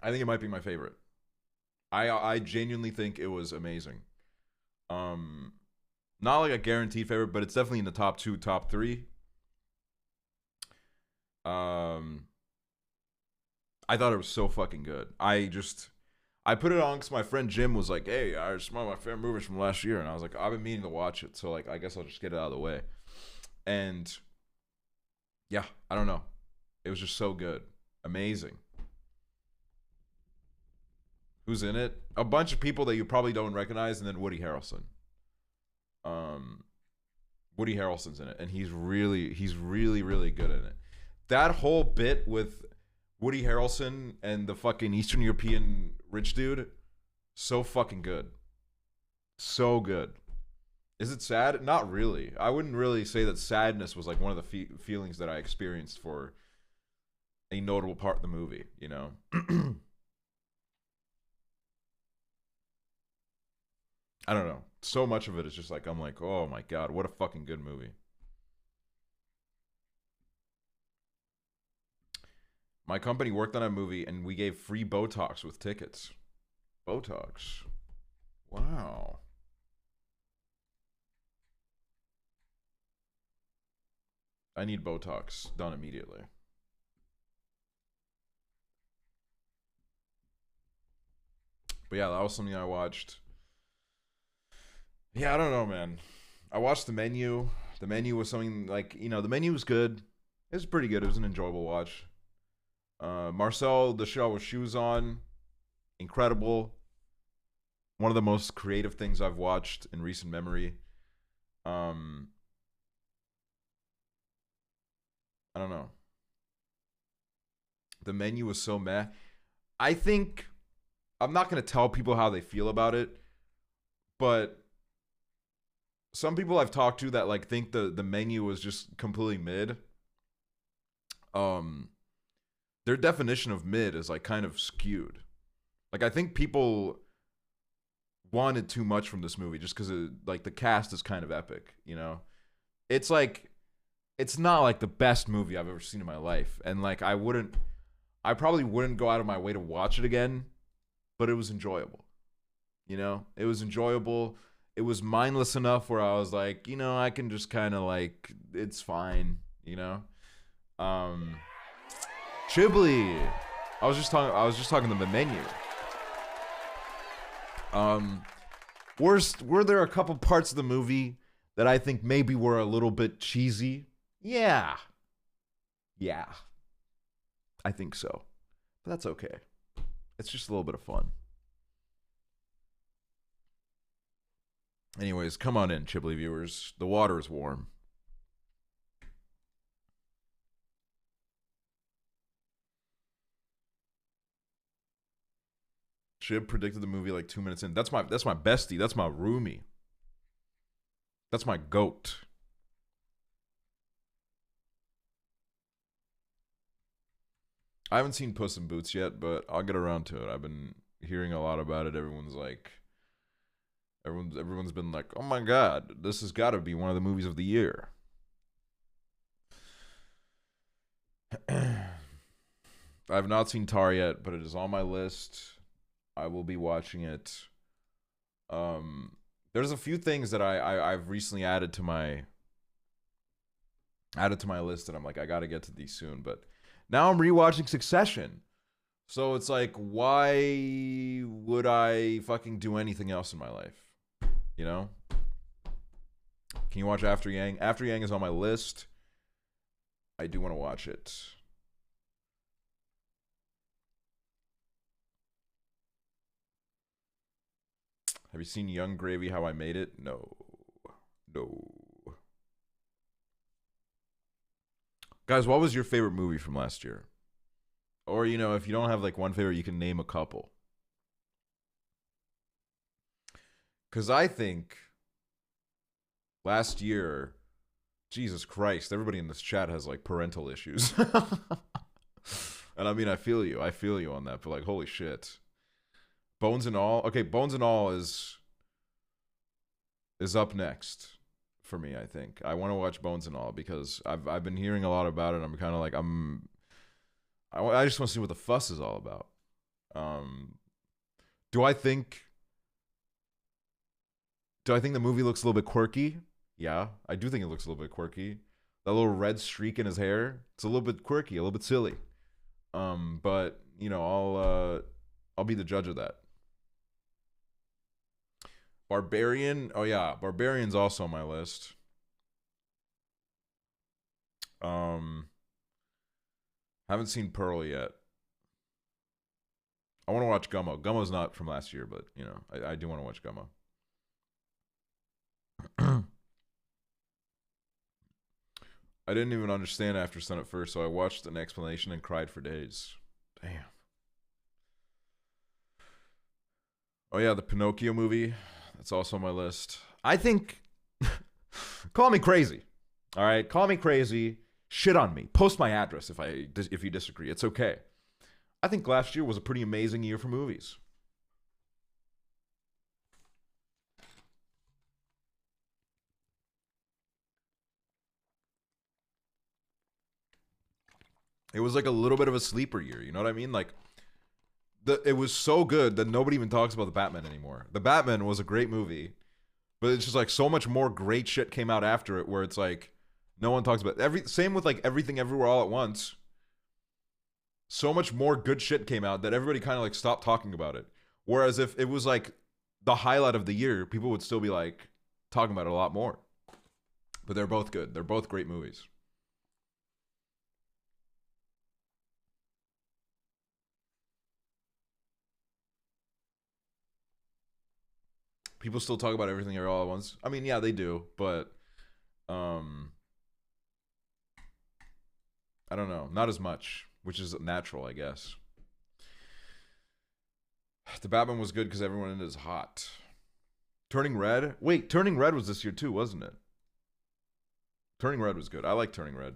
I think it might be my favorite. I genuinely think it was amazing. Not like a guaranteed favorite, but it's definitely in the top 2, top 3. I thought it was so fucking good. I put it on because my friend Jim was like, "Hey, it's one of my favorite movies from last year," and I was like, "I've been meaning to watch it, so like, I guess I'll just get it out of the way." And yeah, I don't know, it was just so good, amazing. Who's in it? A bunch of people that you probably don't recognize, and then Woody Harrelson. Woody Harrelson's in it, and he's really good in it. That whole bit with Woody Harrelson and the fucking Eastern European rich dude, so fucking good. So good. Is it sad? Not really. I wouldn't really say that sadness was like one of the feelings that I experienced for a notable part of the movie, you know? I don't know. So much of it is just like, I'm like, oh my God, what a fucking good movie. My company worked on a movie and we gave free Botox with tickets. Botox. Wow. I need Botox done immediately. But yeah, that was something I watched. Yeah, I don't know, man. I watched The Menu. The Menu was something like, you know, The Menu was good. It was pretty good. It was an enjoyable watch. Marcel, the show with shoes on, incredible. One of the most creative things I've watched in recent memory. I don't know. The Menu was so meh. I think I'm not going to tell people how they feel about it, but some people I've talked to that like think the Menu was just completely mid. Their definition of mid is like kind of skewed. Like, I think people wanted too much from this movie just because, like, the cast is kind of epic, you know? It's like, it's not, like, the best movie I've ever seen in my life. And, like, I probably wouldn't go out of my way to watch it again, but it was enjoyable. You know? It was enjoyable. It was mindless enough where I was like, you know, I can just kind of, like, it's fine, you know? Ghibli. I was just talking to the menu. Were there a couple parts of the movie that I think maybe were a little bit cheesy? Yeah. I think so. But that's okay. It's just a little bit of fun. Anyways, come on in, Ghibli viewers. The water is warm. Chib predicted the movie like 2 minutes in. That's my bestie. That's my roomie. That's my goat. I haven't seen Puss in Boots yet, but I'll get around to it. I've been hearing a lot about it. Everyone's been like, "Oh my god, this has got to be one of the movies of the year." I have not seen Tar yet, but it is on my list. I will be watching it. There's a few things that I've recently added to my list, and I'm like, I gotta get to these soon. But now I'm rewatching Succession, so it's like, why would I fucking do anything else in my life? You know? Can you watch After Yang? After Yang is on my list. I do want to watch it. Have you seen Young Gravy, How I Made It? No. Guys, what was your favorite movie from last year? Or, you know, if you don't have like one favorite, you can name a couple. Because I think last year, Jesus Christ, everybody in this chat has like parental issues. And I mean, I feel you on that, but like, holy shit. Bones and All. Okay, Bones and All is up next for me, I think. I want to watch Bones and All because I've been hearing a lot about it. I'm kind of like, I just want to see what the fuss is all about. Do I think the movie looks a little bit quirky? Yeah, I do think it looks a little bit quirky. That little red streak in his hair, it's a little bit quirky, a little bit silly. But you know, I'll be the judge of that. Barbarian. Oh yeah, Barbarian's also on my list. Haven't seen Pearl yet. I want to watch Gummo. Gummo's not from last year, but you know, I do want to watch Gummo. I didn't even understand After Sun at first, so I watched an explanation and cried for days. Damn. Oh yeah, the Pinocchio movie. That's also on my list. I think, call me crazy. All right, call me crazy. Shit on me. Post my address if you disagree. It's okay. I think last year was a pretty amazing year for movies. It was like a little bit of a sleeper year. You know what I mean? Like, it was so good that nobody even talks about the Batman anymore. The Batman was a great movie, but it's just like so much more great shit came out after it where it's like no one talks about it. Same with like Everything Everywhere All at Once. So much more good shit came out that everybody kind of like stopped talking about it. Whereas if it was like the highlight of the year, people would still be like talking about it a lot more. But they're both good. They're both great movies. People still talk about Everything Everywhere All at Once. I mean, yeah, they do, but I don't know, not as much, which is natural, I guess. The Batman was good because everyone in it is hot. Turning Red? Wait, Turning Red was this year too, wasn't it? Turning Red was good. I like Turning Red.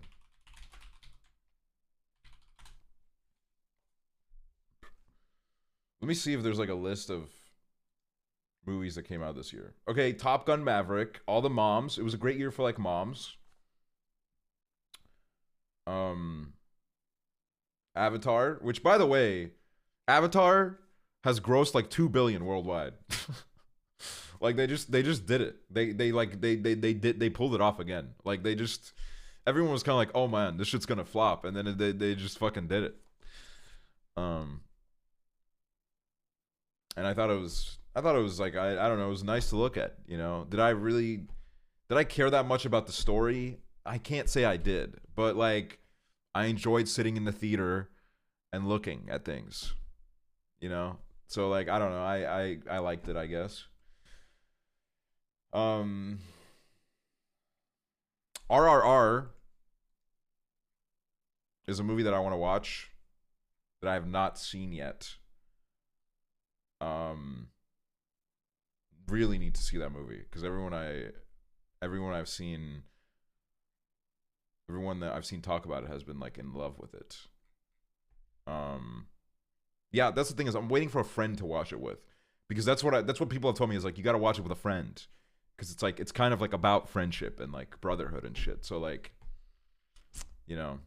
Let me see if there's like a list of movies that came out this year. Okay, Top Gun Maverick, all the moms. It was a great year for like moms. Avatar, which by the way, Avatar has grossed like 2 billion worldwide. Like they just did it. They pulled it off again. Like everyone was kind of like, "Oh man, this shit's going to flop." And then they just fucking did it. And I thought it was like I don't know, it was nice to look at, you know. Did I care that much about the story? I can't say I did, but like I enjoyed sitting in the theater and looking at things, you know. So like I don't know, I liked it, I guess. RRR is a movie that I want to watch that I have not seen yet. Really need to see that movie because everyone that I've seen talk about it has been like in love with it. Yeah, that's the thing, is I'm waiting for a friend to watch it with, because that's what people have told me, is like, you got to watch it with a friend, because it's like, it's kind of like about friendship and like brotherhood and shit. So like, you know,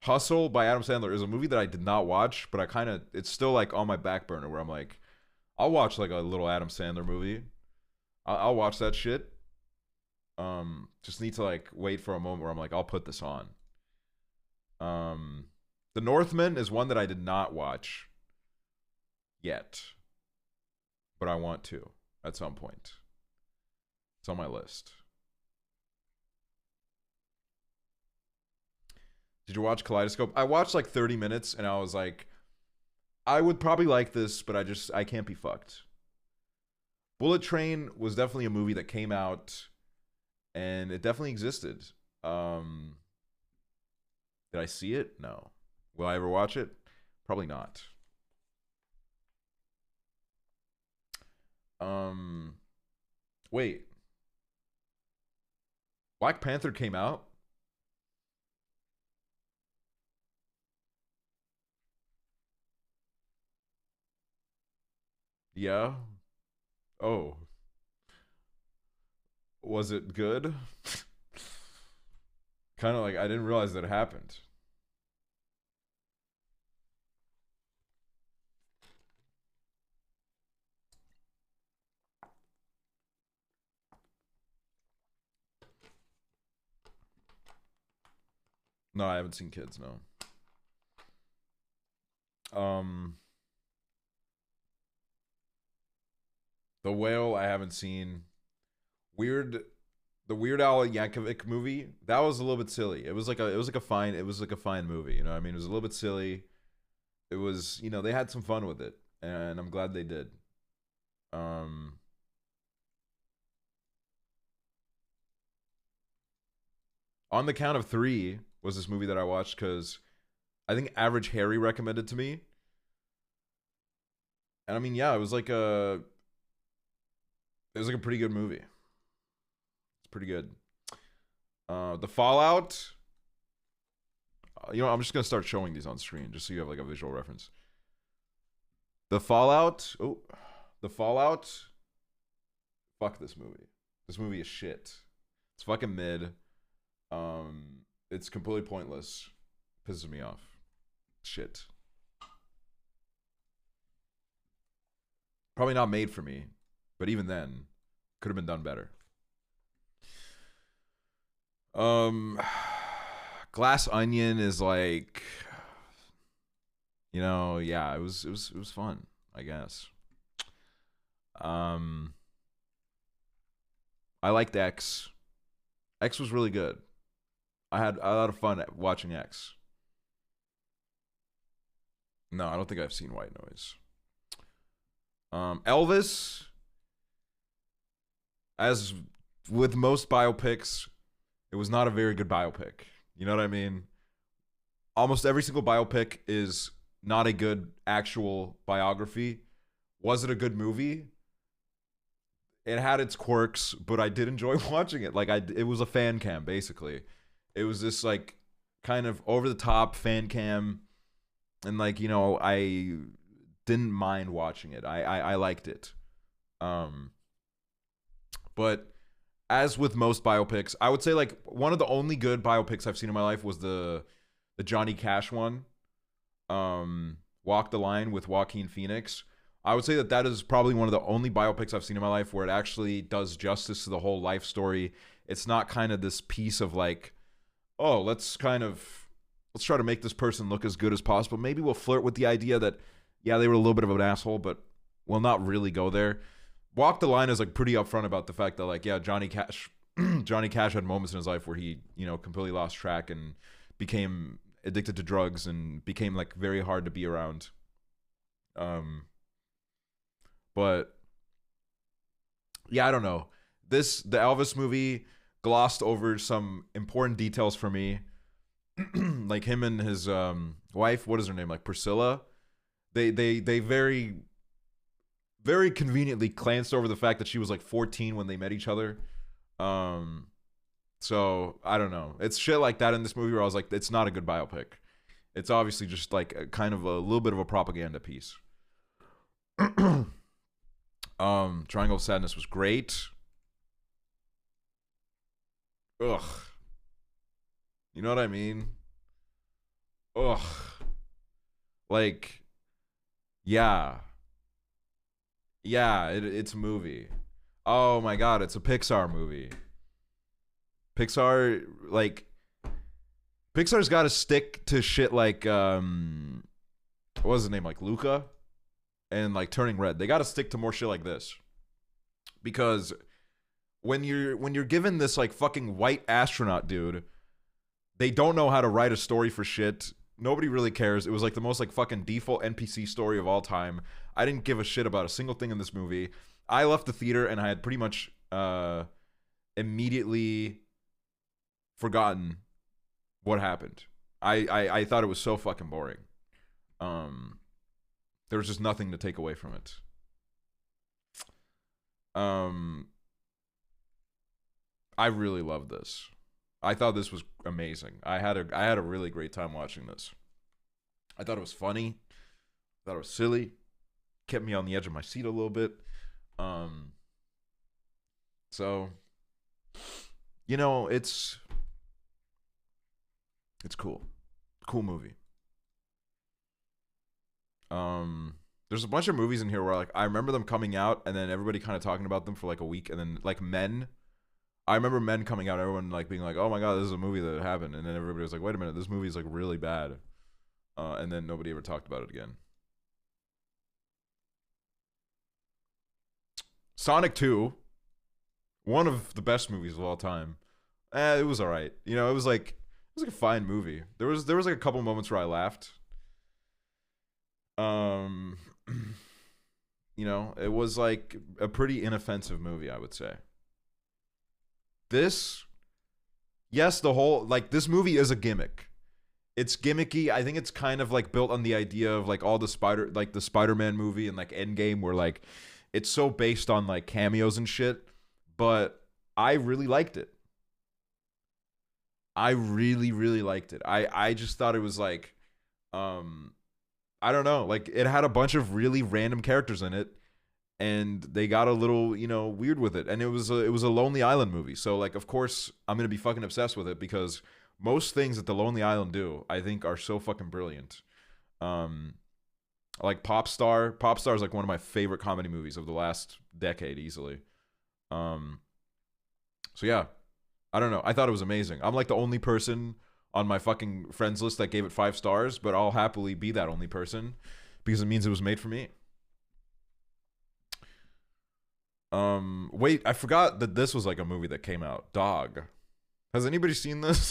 Hustle by Adam Sandler is a movie that I did not watch, but it's still like on my back burner, where I'm like, I'll watch like a little Adam Sandler movie. I'll watch that shit. Just need to like wait for a moment where I'm like, I'll put this on. The Northman is one that I did not watch yet, but I want to at some point. It's on my list. Did you watch Kaleidoscope? I watched like 30 minutes and I was like, I would probably like this, but I can't be fucked. Bullet Train was definitely a movie that came out and it definitely existed. Did I see it? No. Will I ever watch it? Probably not. Wait. Black Panther came out? Yeah. Oh. Was it good? Kind of like, I didn't realize that happened. No, I haven't seen Kids, no. The Whale I haven't seen. The Weird Al Yankovic movie, that was a little bit silly. It was like a fine movie, you know what I mean? It was a little bit silly. It was, you know, they had some fun with it, and I'm glad they did. On the Count of Three was this movie that I watched because I think Average Harry recommended to me. And I mean, yeah, it was like a pretty good movie. It's pretty good. The Fallout. You know, I'm just gonna start showing these on screen just so you have like a visual reference. The Fallout. Oh, The Fallout. Fuck this movie. This movie is shit. It's fucking mid. It's completely pointless. Pisses me off. Shit. Probably not made for me, but even then, could have been done better. Glass Onion is like, you know, yeah, it was fun, I guess. I liked X. X was really good. I had a lot of fun watching X. No, I don't think I've seen White Noise. Elvis, as with most biopics, it was not a very good biopic. You know what I mean? Almost every single biopic is not a good actual biography. Was it a good movie? It had its quirks, but I did enjoy watching it. Like it was a fan cam, basically. It was this like kind of over the top fan cam and like, you know, I didn't mind watching it. I liked it. But as with most biopics, I would say like one of the only good biopics I've seen in my life was the Johnny Cash one, Walk the Line with Joaquin Phoenix. I would say that that is probably one of the only biopics I've seen in my life where it actually does justice to the whole life story. It's not kind of this piece of like, oh, let's try to make this person look as good as possible. Maybe we'll flirt with the idea that, yeah, they were a little bit of an asshole, but we'll not really go there. Walk the Line is like pretty upfront about the fact that like, yeah, Johnny Cash had moments in his life where he, you know, completely lost track and became addicted to drugs and became like very hard to be around. But yeah, I don't know. The Elvis movie glossed over some important details for me. Like him and his wife, what is her name? Like Priscilla. They very, very conveniently glanced over the fact that she was like 14 when they met each other. So I don't know. It's shit like that in this movie where I was like, it's not a good biopic. It's obviously just like a kind of a little bit of a propaganda piece. Triangle of Sadness was great. Ugh. You know what I mean? Ugh. Like, yeah. Yeah, it's a movie. Oh my god, it's a Pixar movie. Pixar's got to stick to shit like what was his name, like Luca and like Turning Red. They got to stick to more shit like this. Because when you're given this like fucking white astronaut dude, they don't know how to write a story for shit. Nobody really cares. It was like the most like fucking default NPC story of all time. I didn't give a shit about a single thing in this movie. I left the theater and I had pretty much immediately forgotten what happened. I thought it was so fucking boring. There was just nothing to take away from it. I really loved this. I thought this was amazing. I had a really great time watching this. I thought it was funny. I thought it was silly. Kept me on the edge of my seat a little bit. So, you know, it's cool. Cool movie. There's a bunch of movies in here where like I remember them coming out and then everybody kind of talking about them for like a week, and then like Men. I remember Men coming out, everyone like being like, "Oh my god, this is a movie that happened," and then everybody was like, "Wait a minute, this movie is like really bad," and then nobody ever talked about it again. Sonic 2, one of the best movies of all time. It was all right. You know, it was like a fine movie. There was like a couple moments where I laughed. You know, it was like a pretty inoffensive movie, I would say. This movie is a gimmick. It's gimmicky. I think it's kind of like built on the idea of like all the Spider-Man movie and like Endgame, where like it's so based on like cameos and shit. But I really liked it. I really, really liked it. I just thought it was like, I don't know, like it had a bunch of really random characters in it, and they got a little, you know, weird with it. And it was a Lonely Island movie. So like, of course, I'm going to be fucking obsessed with it because most things that the Lonely Island do, I think are so fucking brilliant. Like Pop Star is like one of my favorite comedy movies of the last decade easily. So yeah, I don't know. I thought it was amazing. I'm like the only person on my fucking friends list that gave it 5 stars, but I'll happily be that only person because it means it was made for me. Wait, I forgot that this was like a movie that came out. Dog. Has anybody seen this?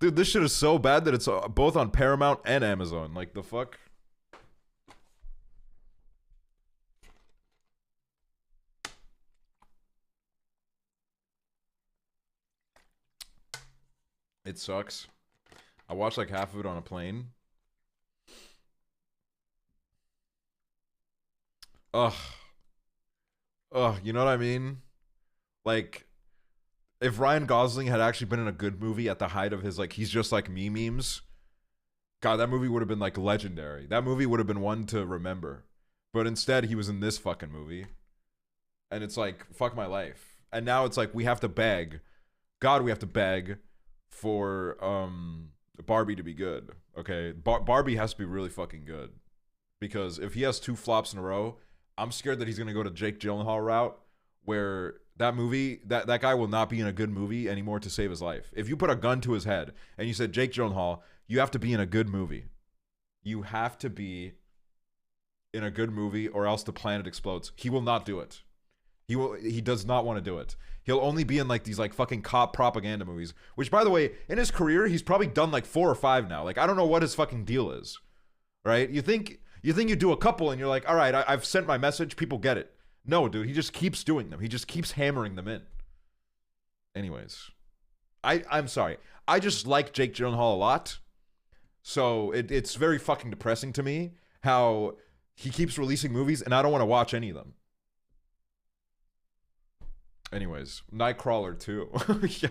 Dude, this shit is so bad that it's both on Paramount and Amazon. Like, the fuck? It sucks. I watched like half of it on a plane. Ugh. You know what I mean? Like, if Ryan Gosling had actually been in a good movie at the height of his, like, he's just like me memes, God, that movie would have been like legendary. That movie would have been one to remember. But instead, he was in this fucking movie. And it's like, fuck my life. And now it's like, we have to beg. God, we have to beg for Barbie to be good. Okay? Barbie has to be really fucking good. Because if he has 2 flops in a row, I'm scared that he's going to go to Jake Gyllenhaal route, where that movie, that guy will not be in a good movie anymore to save his life. If you put a gun to his head and you said, Jake Gyllenhaal, you have to be in a good movie. You have to be in a good movie or else the planet explodes. He will not do it. He does not want to do it. He'll only be in like these like fucking cop propaganda movies, which by the way, in his career, he's probably done like 4 or 5 now. Like, I don't know what his fucking deal is, right? You think you do a couple and you're like, all right, I've sent my message. People get it. No, dude, he just keeps doing them. He just keeps hammering them in. Anyways, I'm sorry. I just like Jake Gyllenhaal a lot. So it's very fucking depressing to me how he keeps releasing movies and I don't want to watch any of them. Anyways, Nightcrawler 2.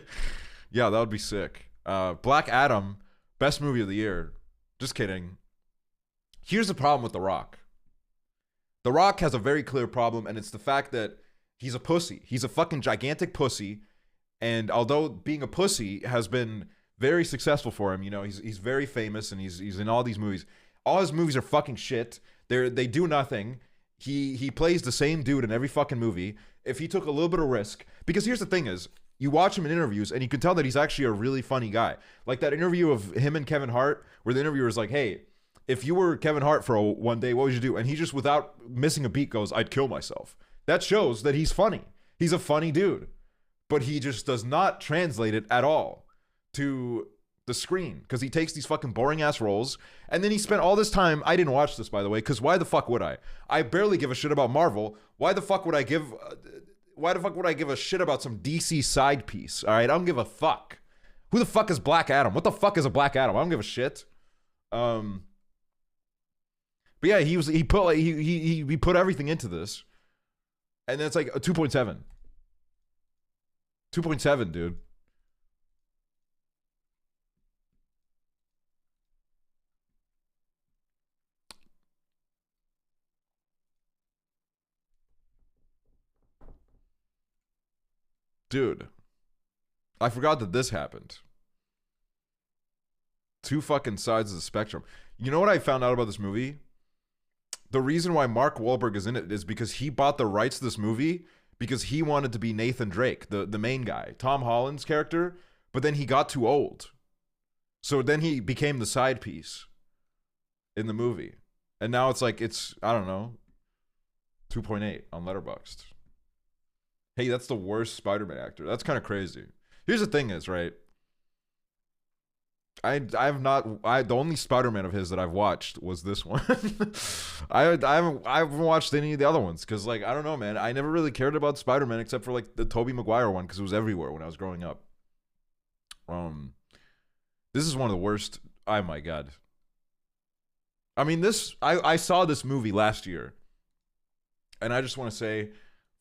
Yeah, that would be sick. Black Adam, best movie of the year. Just kidding. Here's the problem with The Rock. The Rock has a very clear problem, and it's the fact that he's a pussy. He's a fucking gigantic pussy. And although being a pussy has been very successful for him, you know, he's very famous and he's in all these movies. All his movies are fucking shit. They do nothing. He plays the same dude in every fucking movie. If he took a little bit of risk, because here's the thing is, you watch him in interviews and you can tell that he's actually a really funny guy. Like that interview of him and Kevin Hart, where the interviewer is like, hey, if you were Kevin Hart for one day, what would you do? And he just, without missing a beat, goes, I'd kill myself. That shows that he's funny. He's a funny dude. But he just does not translate it at all to the screen, because he takes these fucking boring ass roles, and then he spent all this time. I didn't watch this, by the way, because why the fuck would I? I barely give a shit about Marvel. Why the fuck would I give a shit about some DC side piece? All right, I don't give a fuck. Who the fuck is Black Adam? What the fuck is a Black Adam? I don't give a shit. But yeah, he put everything into this, and then it's like a 2.7. 2.7, dude. Dude, I forgot that this happened. 2 fucking sides of the spectrum. You know what I found out about this movie? The reason why Mark Wahlberg is in it is because he bought the rights to this movie because he wanted to be Nathan Drake, the main guy, Tom Holland's character, but then he got too old. So then he became the side piece in the movie. And now it's like, I don't know, 2.8 on Letterboxd. Hey, that's the worst Spider-Man actor. That's kind of crazy. Here's the thing is, right? The only Spider-Man of his that I've watched was this one. I haven't watched any of the other ones because, like, I don't know, man. I never really cared about Spider-Man except for like the Tobey Maguire one because it was everywhere when I was growing up. This is one of the worst. Oh my god. I mean, I saw this movie last year, and I just want to say,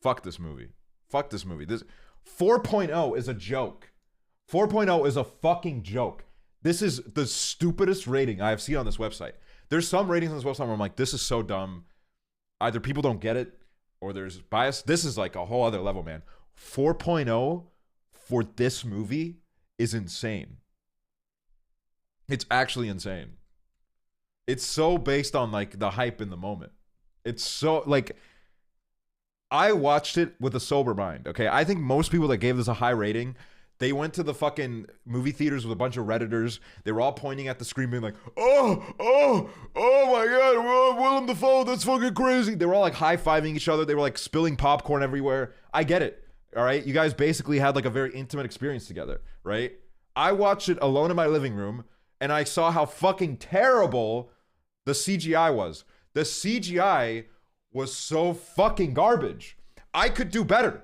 fuck this movie. Fuck this movie. This 4.0 is a joke. 4.0 is a fucking joke. This is the stupidest rating I have seen on this website. There's some ratings on this website where I'm like, this is so dumb. Either people don't get it or there's bias. This is like a whole other level, man. 4.0 for this movie is insane. It's actually insane. It's so based on like the hype in the moment. It's so like, I watched it with a sober mind, okay? I think most people that gave this a high rating, they went to the fucking movie theaters with a bunch of Redditors. They were all pointing at the screen being like, oh my God, Willem Dafoe, that's fucking crazy. They were all like high-fiving each other. They were like spilling popcorn everywhere. I get it, all right? You guys basically had like a very intimate experience together, right? I watched it alone in my living room, and I saw how fucking terrible the CGI was. The CGI was so fucking garbage. I could do better.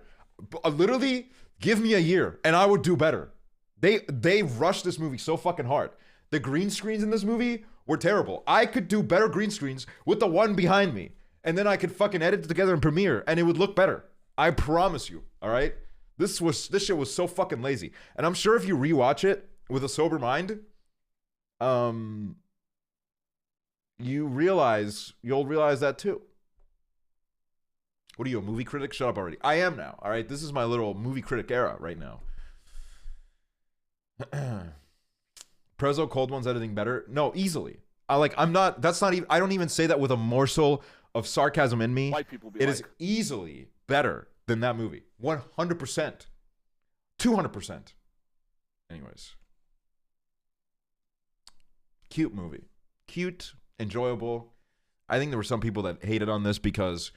Literally, give me a year and I would do better. They rushed this movie so fucking hard. The green screens in this movie were terrible. I could do better green screens with the one behind me, and then I could fucking edit it together in Premiere and it would look better. I promise you. All right? This shit was so fucking lazy. And I'm sure if you rewatch it with a sober mind, you'll realize that too. What are you, a movie critic? Shut up already. I am now. All right, this is my little movie critic era right now. Prezzo Cold One's editing better? No, easily. I'm not. That's not even. I don't even say that with a morsel of sarcasm in me. White people be It like, is easily better than that movie. 100%. 200%. Anyways. Cute movie. Cute, enjoyable. I think there were some people that hated on this because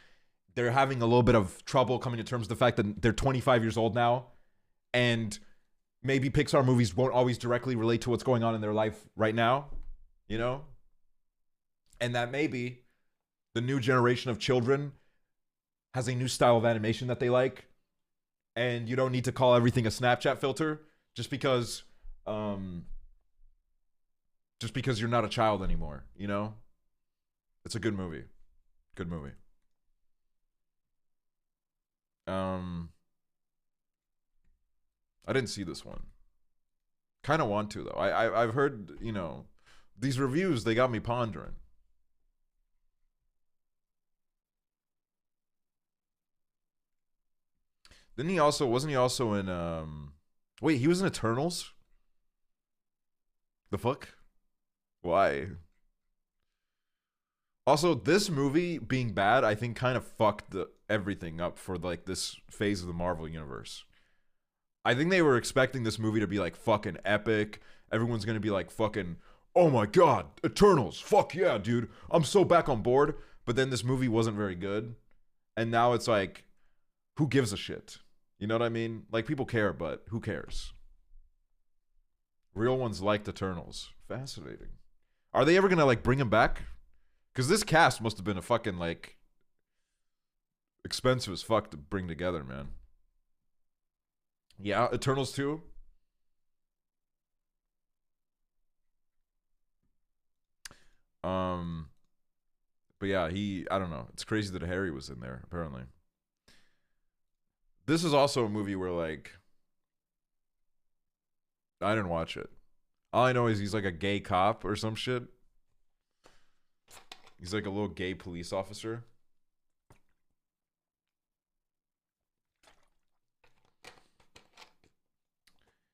they're having a little bit of trouble coming to terms with the fact that they're 25 years old now, and maybe Pixar movies won't always directly relate to what's going on in their life right now, you know? And that maybe the new generation of children has a new style of animation that they like, and you don't need to call everything a Snapchat filter just because you're not a child anymore, you know? It's a good movie. Good movie. I didn't see this one. Kind of want to though. I've heard, you know, these reviews, they got me pondering. Wasn't he also in wait, he was in Eternals? The fuck? Why? Also, this movie being bad, I think kind of fucked everything up for like this phase of the Marvel universe. I think they were expecting this movie to be like fucking epic. Everyone's gonna be like fucking, oh my god, Eternals, fuck yeah, dude. I'm so back on board. But then this movie wasn't very good. And now it's like, who gives a shit? You know what I mean? Like, people care, but who cares? Real ones liked Eternals. Fascinating. Are they ever gonna like bring him back? Because this cast must have been a fucking like expensive as fuck to bring together, man. Yeah, Eternals 2. But yeah, I don't know. It's crazy that Harry was in there, apparently. This is also a movie where, like, I didn't watch it. All I know is he's like a gay cop or some shit. He's like a little gay police officer.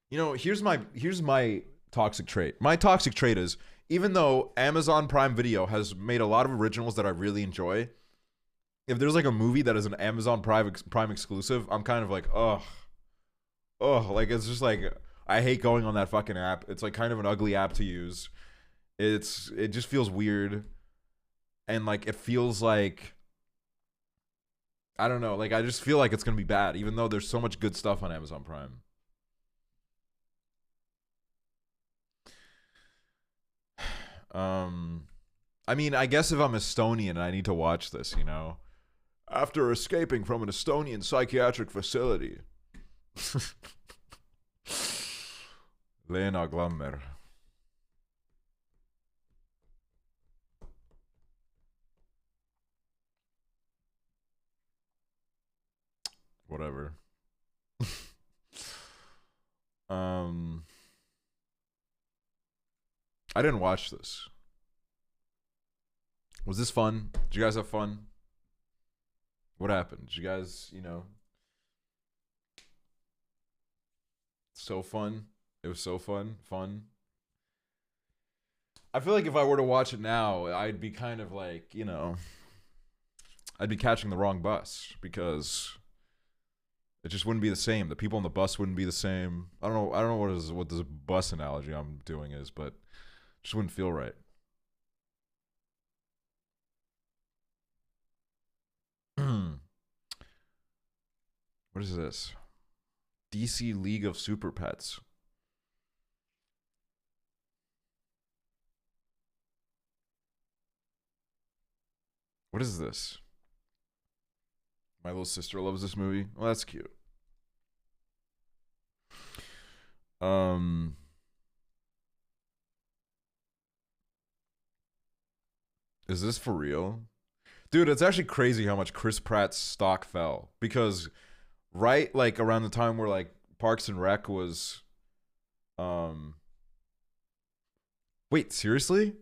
You know, here's my toxic trait. My toxic trait is, even though Amazon Prime Video has made a lot of originals that I really enjoy, if there's like a movie that is an Amazon Prime exclusive, I'm kind of like, ugh, like it's just like, I hate going on that fucking app. It's like kind of an ugly app to use. It just feels weird, and like it feels like, I don't know, like I just feel like it's gonna be bad, even though there's so much good stuff on Amazon Prime. I mean, I guess if I'm Estonian, I need to watch this, you know? After escaping from an Estonian psychiatric facility. Lena Glammer. Whatever. I didn't watch this. Was this fun? Did you guys have fun? What happened? Did you guys, you know? So fun. It was so fun. Fun. I feel like if I were to watch it now, I'd be kind of like, you know, I'd be catching the wrong bus because it just wouldn't be the same. The people on the bus wouldn't be the same. I don't know what this bus analogy I'm doing is, but it just wouldn't feel right. What is this? DC League of Super Pets. What is this? My little sister loves this movie. Well, that's cute. Is this for real? Dude, it's actually crazy how much Chris Pratt's stock fell. Because right, like, around the time where, like, Parks and Rec was... Wait, seriously?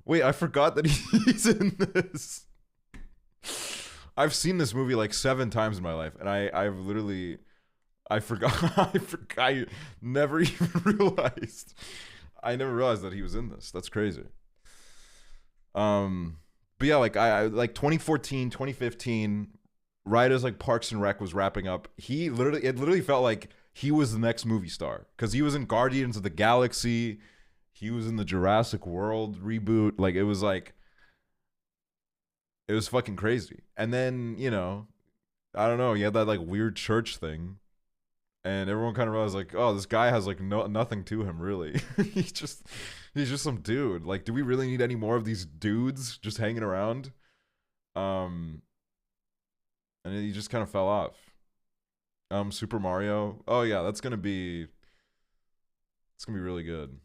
Wait, I forgot that he's in this. I've seen this movie like 7 times in my life, and I forgot. I never even realized. I never realized that he was in this. That's crazy. But yeah, like I like 2014, 2015, right as like Parks and Rec was wrapping up, it literally felt like he was the next movie star, because he was in Guardians of the Galaxy, he was in the Jurassic World reboot. Like it was fucking crazy. And then, you know, I don't know, he had that like weird church thing, and everyone kind of realized like, oh, this guy has like nothing to him really. he's just some dude. Like, do we really need any more of these dudes just hanging around? And he just kind of fell off. Super Mario. Oh yeah, it's gonna be really good.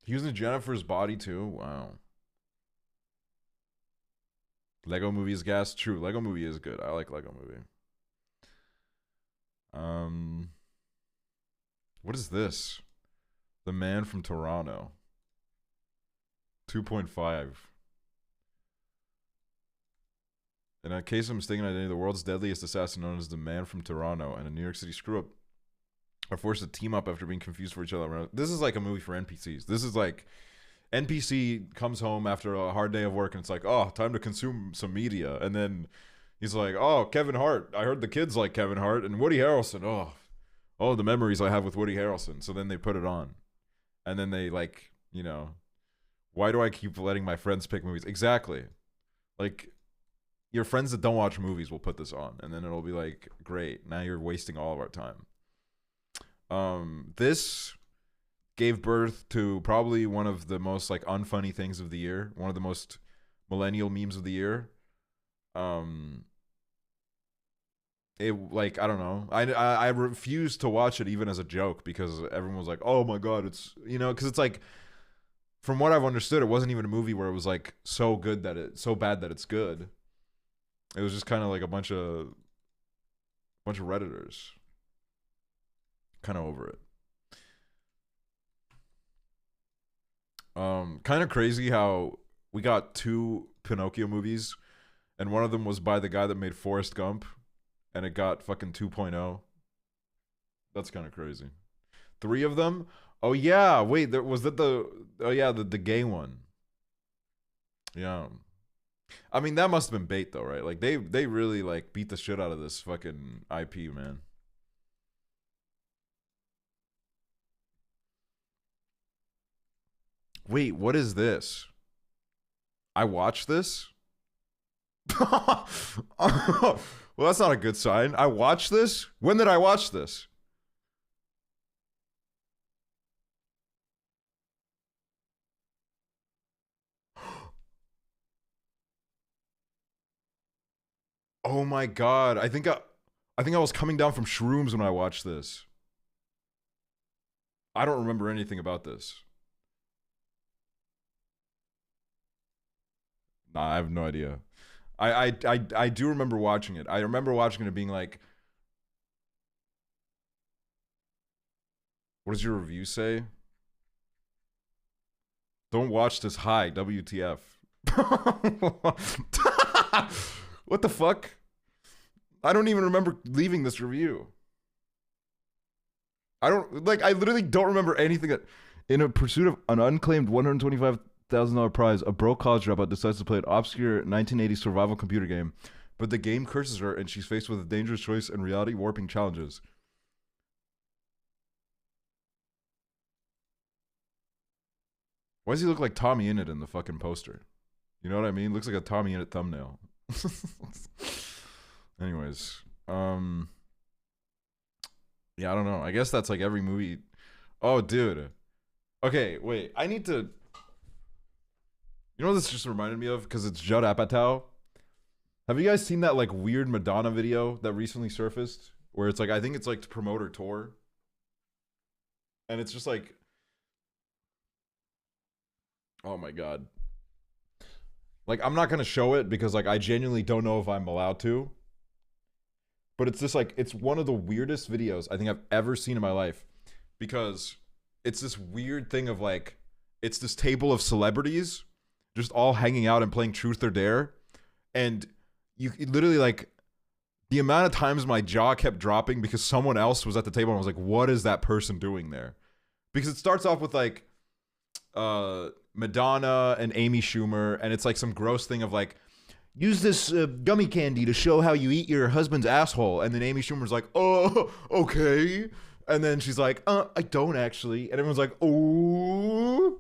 He was in Jennifer's Body too. Wow. Lego Movie is gas. True, Lego Movie is good. I like Lego Movie. What is this? The Man from Toronto. 2.5. In a case of mistaken identity, the world's deadliest assassin, known as the Man from Toronto, and a New York City screw-up are forced to team up after being confused for each other. This is like a movie for NPCs. This is like NPC comes home after a hard day of work, and it's like, oh, time to consume some media. And then he's like, oh, Kevin Hart. I heard the kids like Kevin Hart. And Woody Harrelson. Oh, the memories I have with Woody Harrelson. So then they put it on. And then they like, you know, why do I keep letting my friends pick movies? Exactly. Like, your friends that don't watch movies will put this on, and then it'll be like, great, now you're wasting all of our time. This gave birth to probably one of the most like unfunny things of the year, one of the most millennial memes of the year. It like, I don't know, I refused to watch it even as a joke, because everyone was like, oh my god, it's, you know, because it's like, from what I've understood, it wasn't even a movie where it was like so bad that it's good. It was just kind of like a bunch of Redditors. Kind of over it. Kind of crazy how we got 2 Pinocchio movies, and one of them was by the guy that made Forrest Gump, and it got fucking 2.0. That's kind of crazy. 3 of them? Oh yeah, wait, the gay one. Yeah. I mean, that must have been bait though, right? Like they really like beat the shit out of this fucking IP, man. Wait, what is this? I watched this? Well, that's not a good sign. I watched this? When did I watch this? Oh my god. I think I was coming down from shrooms when I watched this. I don't remember anything about this. Nah, I have no idea. I do remember watching it. I remember watching it and being like, what does your review say? Don't watch this high, WTF. What the fuck? I don't even remember leaving this review. I literally don't remember anything. That, in a pursuit of an unclaimed $125,000 prize, a broke college dropout decides to play an obscure 1980s survival computer game, but the game curses her and she's faced with a dangerous choice and reality warping challenges. Why does he look like Tommy Innit in the fucking poster? You know what I mean? Looks like a Tommy Innit thumbnail. Anyways, yeah, I don't know. I guess that's like every movie. Oh, dude. Okay, wait. I need to. You know what this just reminded me of? Because it's Judd Apatow. Have you guys seen that like weird Madonna video that recently surfaced? Where it's like, I think it's like to promote her tour. And it's just like, oh my god. Like, I'm not going to show it because like I genuinely don't know if I'm allowed to. But it's just like, it's one of the weirdest videos I think I've ever seen in my life. Because it's this weird thing of like, it's this table of celebrities just all hanging out and playing truth or dare. And you literally like, the amount of times my jaw kept dropping because someone else was at the table and I was like, what is that person doing there? Because it starts off with like Madonna and Amy Schumer, and it's like some gross thing of like, use this gummy candy to show how you eat your husband's asshole. And then Amy Schumer's like, oh, okay. And then she's like, I don't actually. And everyone's like, oh.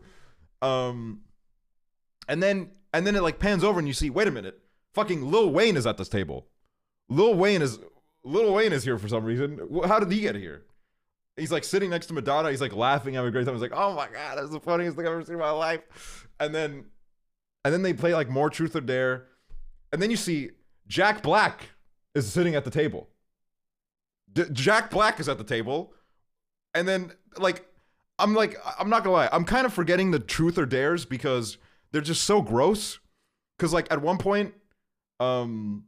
And then it like pans over and you see, wait a minute, fucking Lil Wayne is at this table. Lil Wayne is here for some reason. How did he get here? He's like sitting next to Madonna. He's like laughing, having a great time. He's like, oh my God, that's the funniest thing I've ever seen in my life. And then they play like more truth or dare. And then you see Jack Black is sitting at the table. Jack Black is at the table. And then I'm not gonna lie, I'm kind of forgetting the truth or dares because they're just so gross. Cause like at one point, oh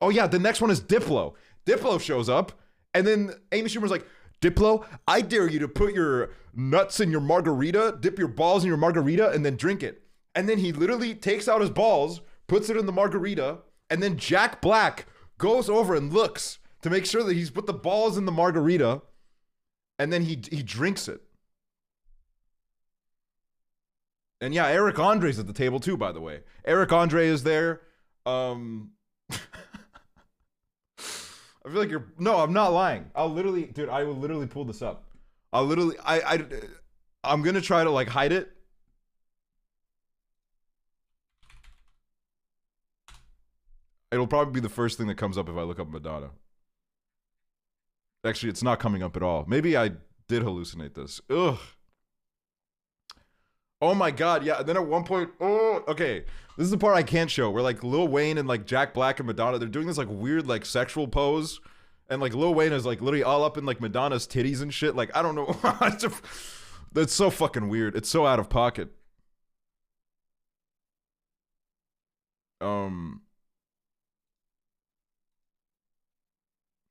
yeah, the next one is Diplo. Diplo shows up, and then Amy Schumer's like, Diplo, I dare you to put your nuts in your margarita, dip your balls in your margarita, and then drink it. And then he literally takes out his balls, puts it in the margarita, and then Jack Black goes over and looks to make sure that he's put the balls in the margarita, and then he drinks it. And yeah, Eric Andre's at the table too, by the way. Eric Andre is there. I feel like no, I'm not lying. I will literally pull this up. I'm gonna try to like hide it. It'll probably be the first thing that comes up if I look up Madonna. Actually, it's not coming up at all. Maybe I did hallucinate this. Ugh. Oh my God, yeah. And then at one point, oh, okay. This is the part I can't show, where like Lil Wayne and like Jack Black and Madonna, they're doing this like weird like sexual pose. And like Lil Wayne is like literally all up in like Madonna's titties and shit. Like, I don't know. That's so fucking weird. It's so out of pocket.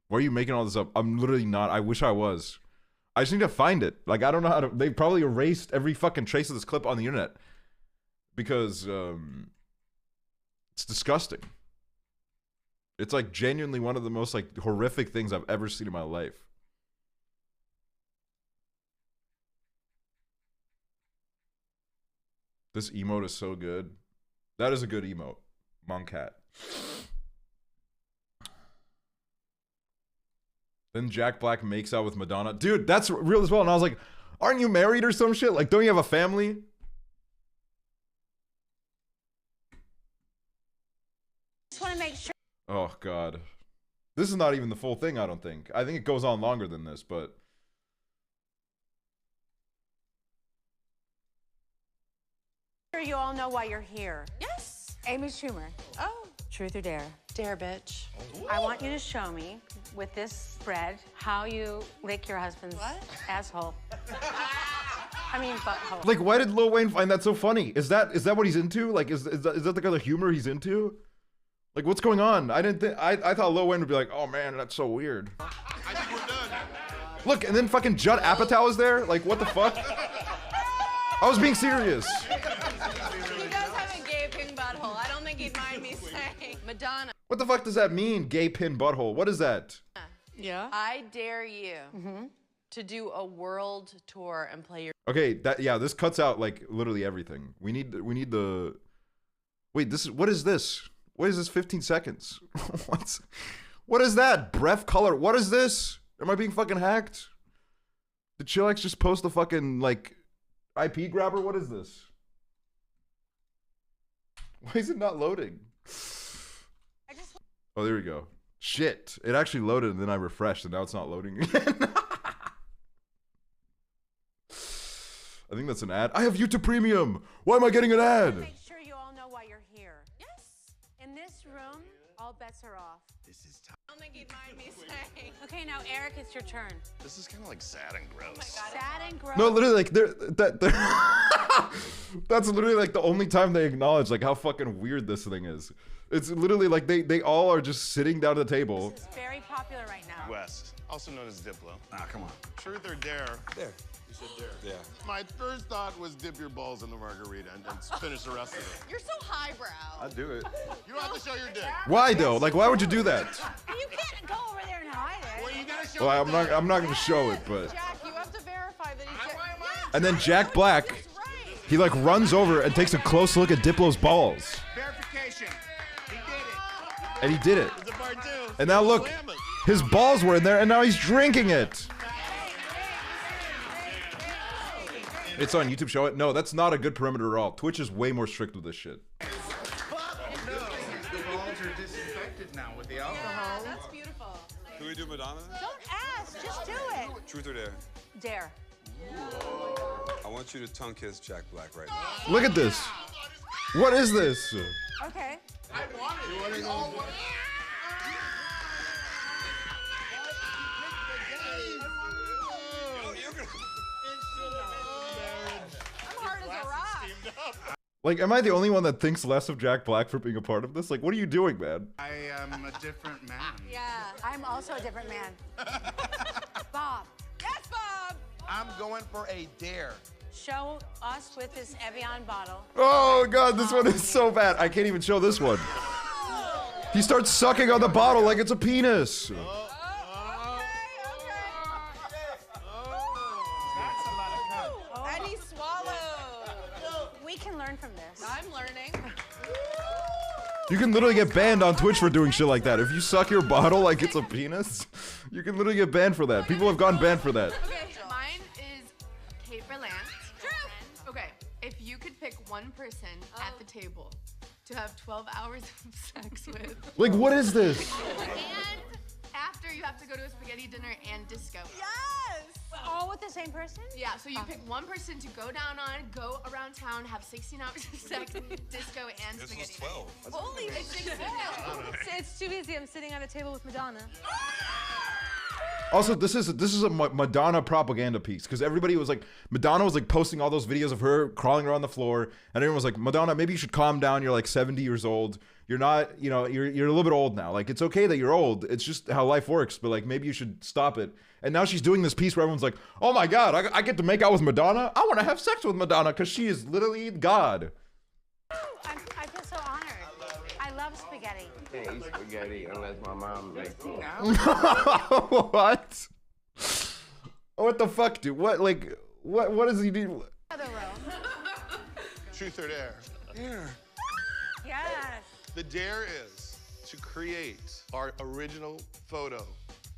Why are you making all this up? I'm literally not. I wish I was. I just need to find it. Like, I don't know how to. They probably erased every fucking trace of this clip on the internet because it's disgusting. It's like genuinely one of the most like horrific things I've ever seen in my life. This emote is so good. That is a good emote. Monk hat. Then Jack Black makes out with Madonna. Dude, that's real as well. And I was like, aren't you married or some shit? Like, don't you have a family? Just want to make sure. Oh, God. This is not even the full thing, I don't think. I think it goes on longer than this, but... You all know why you're here. Yes. Amy Schumer. Oh. Truth or dare? Dare, bitch. I want you to show me with this spread how you lick your husband's asshole. I mean butthole. Like, why did Lil Wayne find that so funny? Is that what he's into? Like, is that the kind of humor he's into? Like, what's going on? I thought Lil Wayne would be like, oh man, that's so weird. I think we're done. Look, and then fucking Judd Apatow is there? Like, what the fuck? I was being serious. He does have a gay pin butthole. I don't think he'd mind me saying. Madonna. What the fuck does that mean, gay pin butthole? What is that? Yeah. I dare you to do a world tour and play your. Okay, this cuts out like literally everything. We need the. Wait, what is this? What is this? 15 seconds. What is that? Breath color. What is this? Am I being fucking hacked? Did Chillax just post the fucking like IP grabber? What is this? Why is it not loading? Oh, there we go. Shit. It actually loaded and then I refreshed and now it's not loading again. I think that's an ad. I have YouTube Premium. Why am I getting an ad? Make sure you all know why you're here. Yes. In this room, all bets are off. I don't think he'd mind me saying. Okay, now Eric, it's your turn. This is kind of like sad and gross. Oh my God. Sad and gross. No, literally, like that's literally like the only time they acknowledge like how fucking weird this thing is. It's literally like they all are just sitting down at the table. This is very popular right now. Wes, also known as Diplo. Ah, come on. Truth or dare? There. You said dare. Yeah. My first thought was dip your balls in the margarita and finish the rest of it. You're so highbrow. I'd do it. You don't have to show your dick. Why though? Like, why would you do that? You can't go over there and hide it. Well, you gotta show Well, your dick. I'm not gonna show it, but. Jack, you have to verify that he's. And then Jack Black, he like runs over and takes a close look at Diplo's balls, Verification. He did it. and he did it. It's a part two. And now look, Slam it. his balls were in there, and now he's drinking it. It's on YouTube. Show it. No, that's not a good perimeter at all. Twitch is way more strict with this shit. The balls are disinfected now with the alcohol. That's beautiful. Can we do Madonna then? Don't ask, just do it. Truth or dare? Dare. I want you to tongue kiss Jack Black right now. Look at this. What is this? Okay. I'm hard as a rock. Like, am I the only one that thinks less of Jack Black for being a part of this? Like, what are you doing, man? I am a different man. Yeah, I'm also a different man. Bob, Yes, Bob. I'm going for a dare. show us with this Evian bottle. Oh god, this one is so bad. I can't even show this one. He starts sucking on the bottle like it's a penis. And he swallowed. We can learn from this. I'm learning. You can literally get banned on Twitch for doing shit like that. If you suck your bottle like it's a penis, you can literally get banned for that. People have gotten banned for that. Okay, mine is Kate Berlant. Okay, if you could pick one person at the table to have 12 hours of sex with, Like, what is this? and after you have to go to a spaghetti dinner and disco. Yes! All with the same person? Yeah, so you pick one person to go down on, go around town, have 16 hours of sex, disco, and This spaghetti. was 12. Holy, it's 16 now. It's too easy. I'm sitting at a table with Madonna. Also, this is a Madonna propaganda piece because everybody was like, Madonna was like posting all those videos of her crawling around the floor, and everyone was like, Madonna, maybe you should calm down. You're like 70 years old. You're not, you know, you're a little bit old now. Like, it's okay that you're old. It's just how life works. But like, maybe you should stop it. And now she's doing this piece where everyone's like, oh my God, I get to make out with Madonna. I want to have sex with Madonna because she is literally God. I feel so honored. I love spaghetti. Can't eat spaghetti unless my mom makes it. What? What the fuck, dude? What, like, what does he do? Other row. Truth or dare? Dare. Yes. The dare is to create our original photo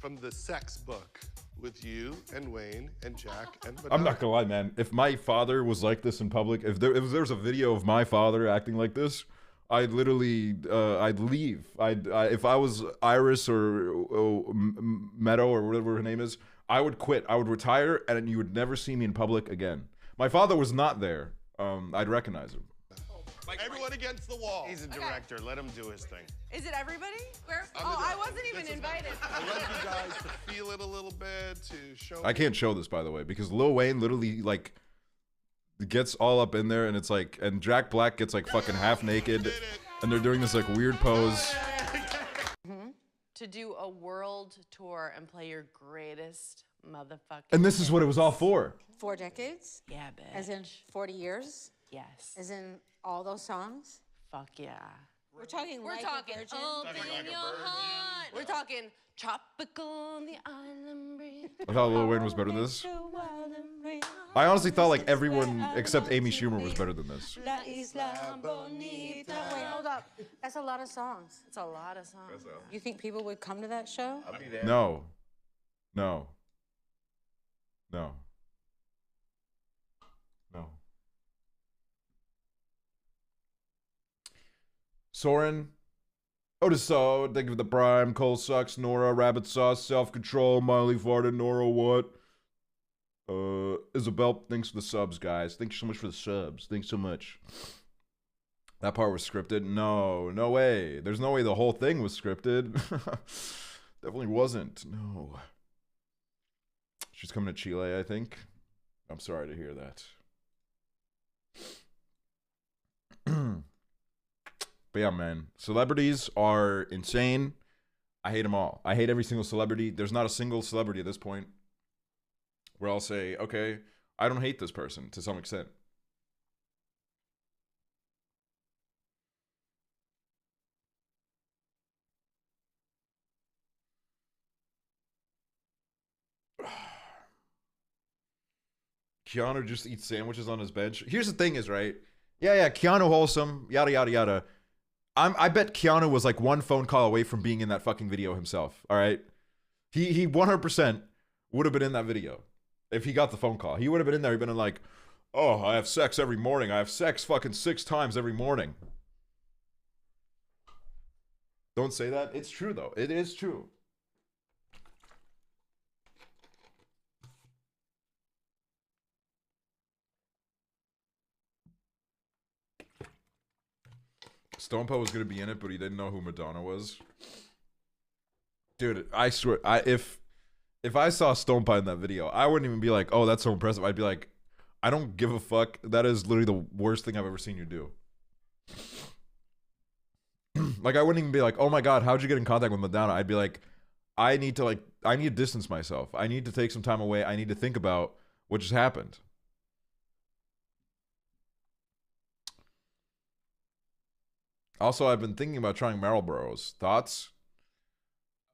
from the sex book with you and Wayne and Jack and Madonna. I'm not gonna lie, man. If my father was like this in public, if there was a video of my father acting like this, I'd literally, I'd leave. If I was Iris or Meadow or whatever her name is, I would quit. I would retire, and you would never see me in public again. My father was not there. I'd recognize him. Everyone against the wall. He's a director. Let him do his thing. Is it everybody? Where? I'm Oh, the I director. wasn't even This is- invited. I want you guys to feel it a little bit, to show. I can't show this, by the way, because Lil Wayne literally like gets all up in there, and it's like, and Jack Black gets like fucking half naked, and they're doing this like weird pose. To do a world tour and play your greatest motherfucking. And this is what it was all for. 4 decades? Yeah, bitch. As in 40 years? Yes. As in all those songs? Fuck yeah. We're talking We're like talking a virgin. open your heart. We're talking tropical on the island breeze. I thought Lil Wayne was better than this. I honestly thought like everyone except Amy Schumer was better than this. La Isla Bonita. Wait, hold up. That's a lot of songs. It's a lot of songs. You think people would come to that show? I'll be there. No. No. No. No. Soren. Otis Saw, thank you for the prime. Cole sucks. Nora, Rabbit Sauce, Self Control. Miley farted. Nora, what? Isabel, thanks for the subs, guys. Thank you so much for the subs. Thanks so much. That part was scripted? No, no way. There's no way the whole thing was scripted. Definitely wasn't. No. She's coming to Chile, I think. I'm sorry to hear that. But yeah, man. Celebrities are insane. I hate them all. I hate every single celebrity. There's not a single celebrity at this point where I'll say, okay, I don't hate this person to some extent. Keanu just eats sandwiches on his bench. Here's the thing is, right? Yeah, Keanu wholesome, yada, yada, yada. I bet Keanu was like one phone call away from being in that fucking video himself, all right? He 100% would have been in that video if he got the phone call. He would have been in there. He'd been like, oh, I have sex every morning. I have sex fucking 6 times every morning. Don't say that. It's true, though. It is true. Stonepo was going to be in it, but he didn't know who Madonna was. Dude, I swear, if I saw Stonepo in that video, I wouldn't even be like, oh, that's so impressive. I'd be like, I don't give a fuck. That is literally the worst thing I've ever seen you do. Like, I wouldn't even be like, oh my God, how'd you get in contact with Madonna? I'd be like, I need to distance myself. I need to take some time away. I need to think about what just happened. Also, I've been thinking about trying Marlboros. Thoughts?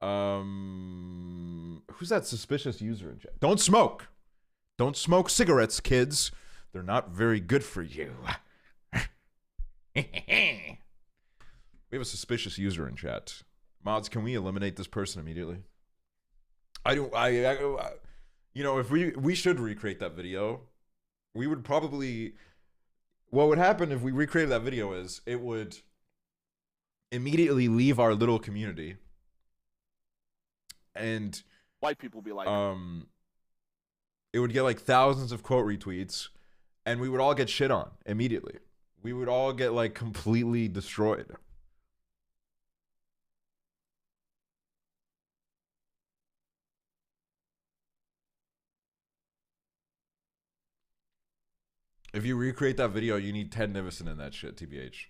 Who's that suspicious user in chat? Don't smoke. Don't smoke cigarettes, kids. They're not very good for you. We have a suspicious user in chat. Mods, can we eliminate this person immediately? You know, if we should recreate that video, we would probably, what would happen if we recreated that video is it would immediately leave our little community, and white people be like, it would get like thousands of quote retweets, and we would all get shit on immediately. We would all get like completely destroyed. If you recreate that video, you need Ted Nivison in that shit, TBH.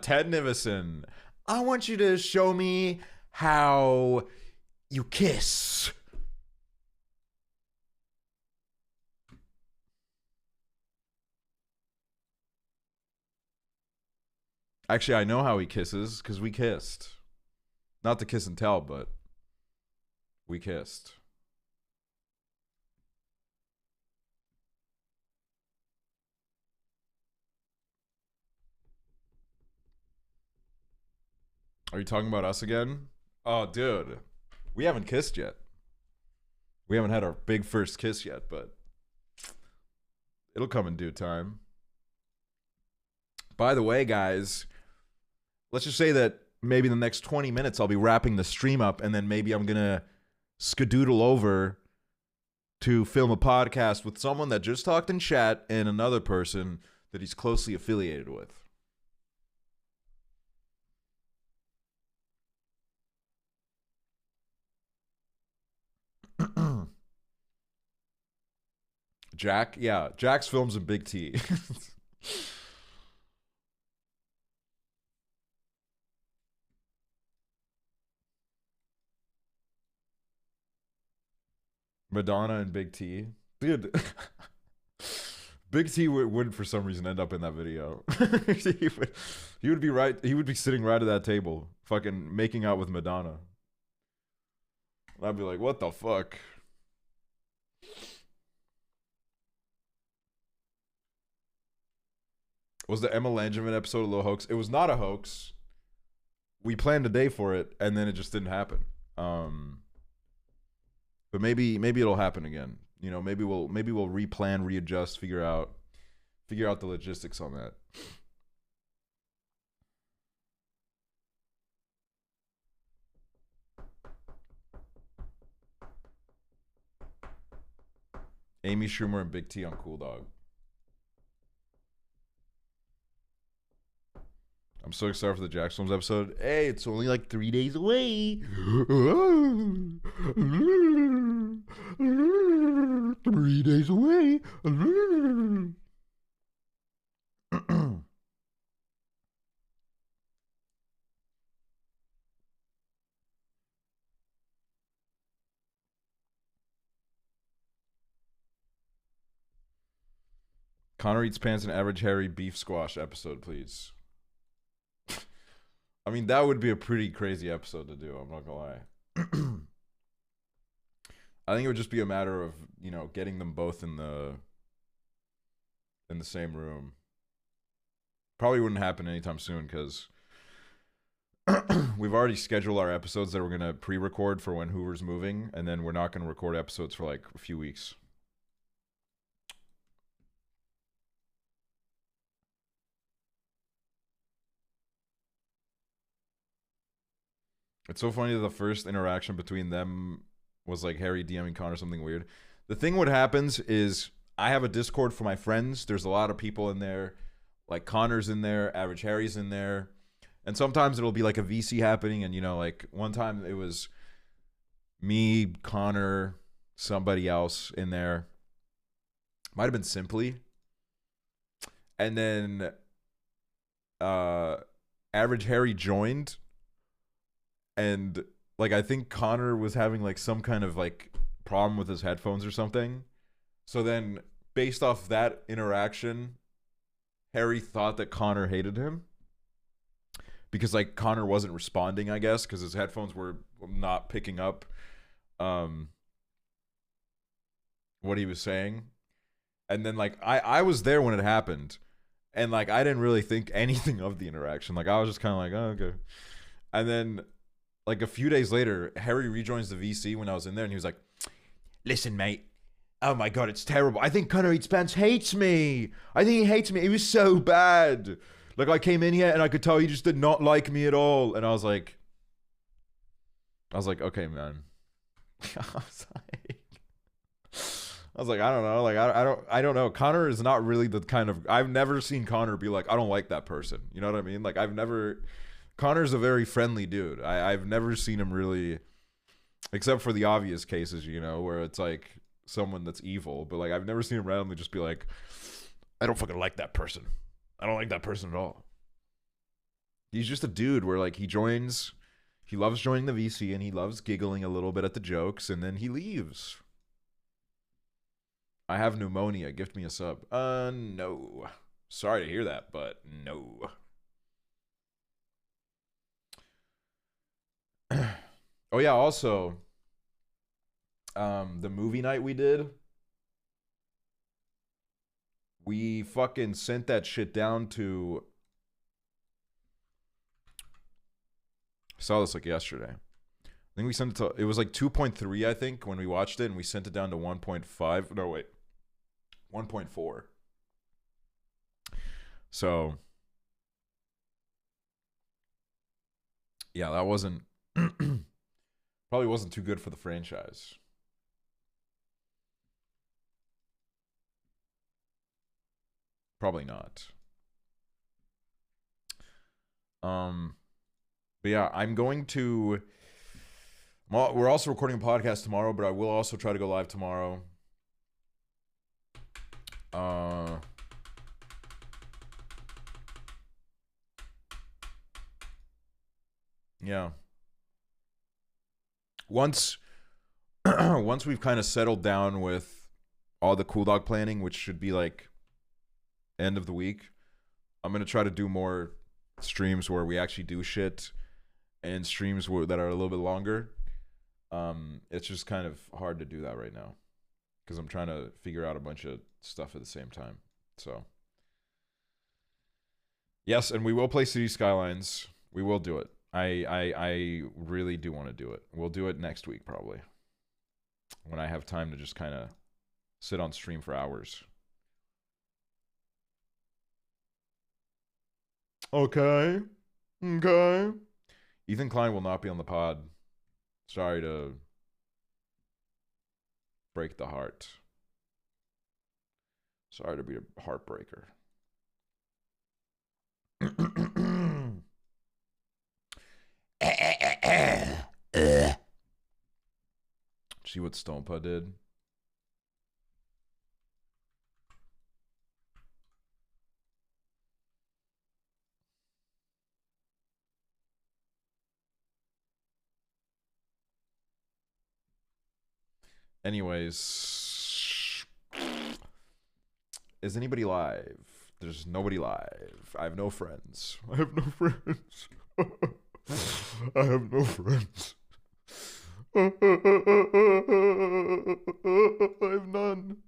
Ted Nivison, I want you to show me how you kiss. Actually, I know how he kisses because we kissed. Not the kiss and tell, but we kissed. Are you talking about us again? Oh, dude. We haven't kissed yet. We haven't had our big first kiss yet, but it'll come in due time. By the way, guys, let's just say that maybe in the next 20 minutes I'll be wrapping the stream up, and then maybe I'm going to skedoodle over to film a podcast with someone that just talked in chat and another person that he's closely affiliated with. Jack? Yeah, Jack's films in Big T. Madonna and Big T. Dude, Big T would for some reason end up in that video. he would be right. He would be sitting right at that table, fucking making out with Madonna. I'd be like, what the fuck? Was the Emma Langevin episode a little hoax? It was not a hoax. We planned a day for it, and then it just didn't happen. But maybe it'll happen again. You know, maybe we'll replan, readjust, figure out the logistics on that. Amy Schumer and Big T on Cool Dog. I'm so excited for the Jack Films episode. Hey, it's only like 3 days away. 3 days away. Connor eats pants and average Harry beef squash episode, please. I mean, that would be a pretty crazy episode to do. I'm not gonna lie. I think it would just be a matter of, you know, getting them both in the same room. Probably wouldn't happen anytime soon because we've already scheduled our episodes that we're gonna pre-record for when Hoover's moving, and then we're not gonna record episodes for like a few weeks. It's so funny that the first interaction between them was like Harry DMing Connor something weird. The thing what happens is I have a Discord for my friends. There's a lot of people in there. Like Connor's in there, Average Harry's in there. And sometimes it'll be like a VC happening. And, you know, like one time it was me, Connor, somebody else in there. Might have been Simply. And then Average Harry joined. And like I think Connor was having like some kind of like problem with his headphones or something. So then based off that interaction, Harry thought that Connor hated him. Because like Connor wasn't responding, I guess, because his headphones were not picking up what he was saying. And then like I was there when it happened. And like I didn't really think anything of the interaction. Like I was just kind of like, oh, okay. And then like a few days later, Harry rejoins the VC when I was in there, and he was like, listen, mate. Oh my God, it's terrible. I think Connor Eats Pants hates me. I think he hates me. It was so bad. Like I came in here and I could tell he just did not like me at all. And I was like, okay, man. I was like, I don't know. Like, I don't know. Connor is not really the kind of, I've never seen Connor be like, I don't like that person. You know what I mean? Like Connor's a very friendly dude. I've never seen him really, except for the obvious cases, you know, where it's like someone that's evil. But like, I've never seen him randomly just be like, I don't fucking like that person. I don't like that person at all. He's just a dude where like he loves joining the VC and he loves giggling a little bit at the jokes and then he leaves. I have pneumonia. Gift me a sub. No. Sorry to hear that, but no. Oh yeah, also the movie night we did, we fucking sent that shit down to, I saw this like yesterday. I think we sent it to, it was like 2.3 I think when we watched it, and we sent it down to 1.5. No wait, 1.4. So yeah, that wasn't probably wasn't too good for the franchise. Probably not. But yeah, I'm going to, we're also recording a podcast tomorrow, but I will also try to go live tomorrow. Yeah. Once we've kind of settled down with all the cool dog planning, which should be like end of the week, I'm going to try to do more streams where we actually do shit and streams that are a little bit longer. It's just kind of hard to do that right now because I'm trying to figure out a bunch of stuff at the same time. So yes, and we will play City Skylines. We will do it. I really do want to do it. We'll do it next week probably, when I have time to just kind of sit on stream for hours. Okay. Ethan Klein will not be on the pod. Sorry to break the heart. Sorry to be a heartbreaker. See what Stompa did? Anyways, Is anybody live? There's nobody live. I have no friends. I have no friends. I have no friends. I have none.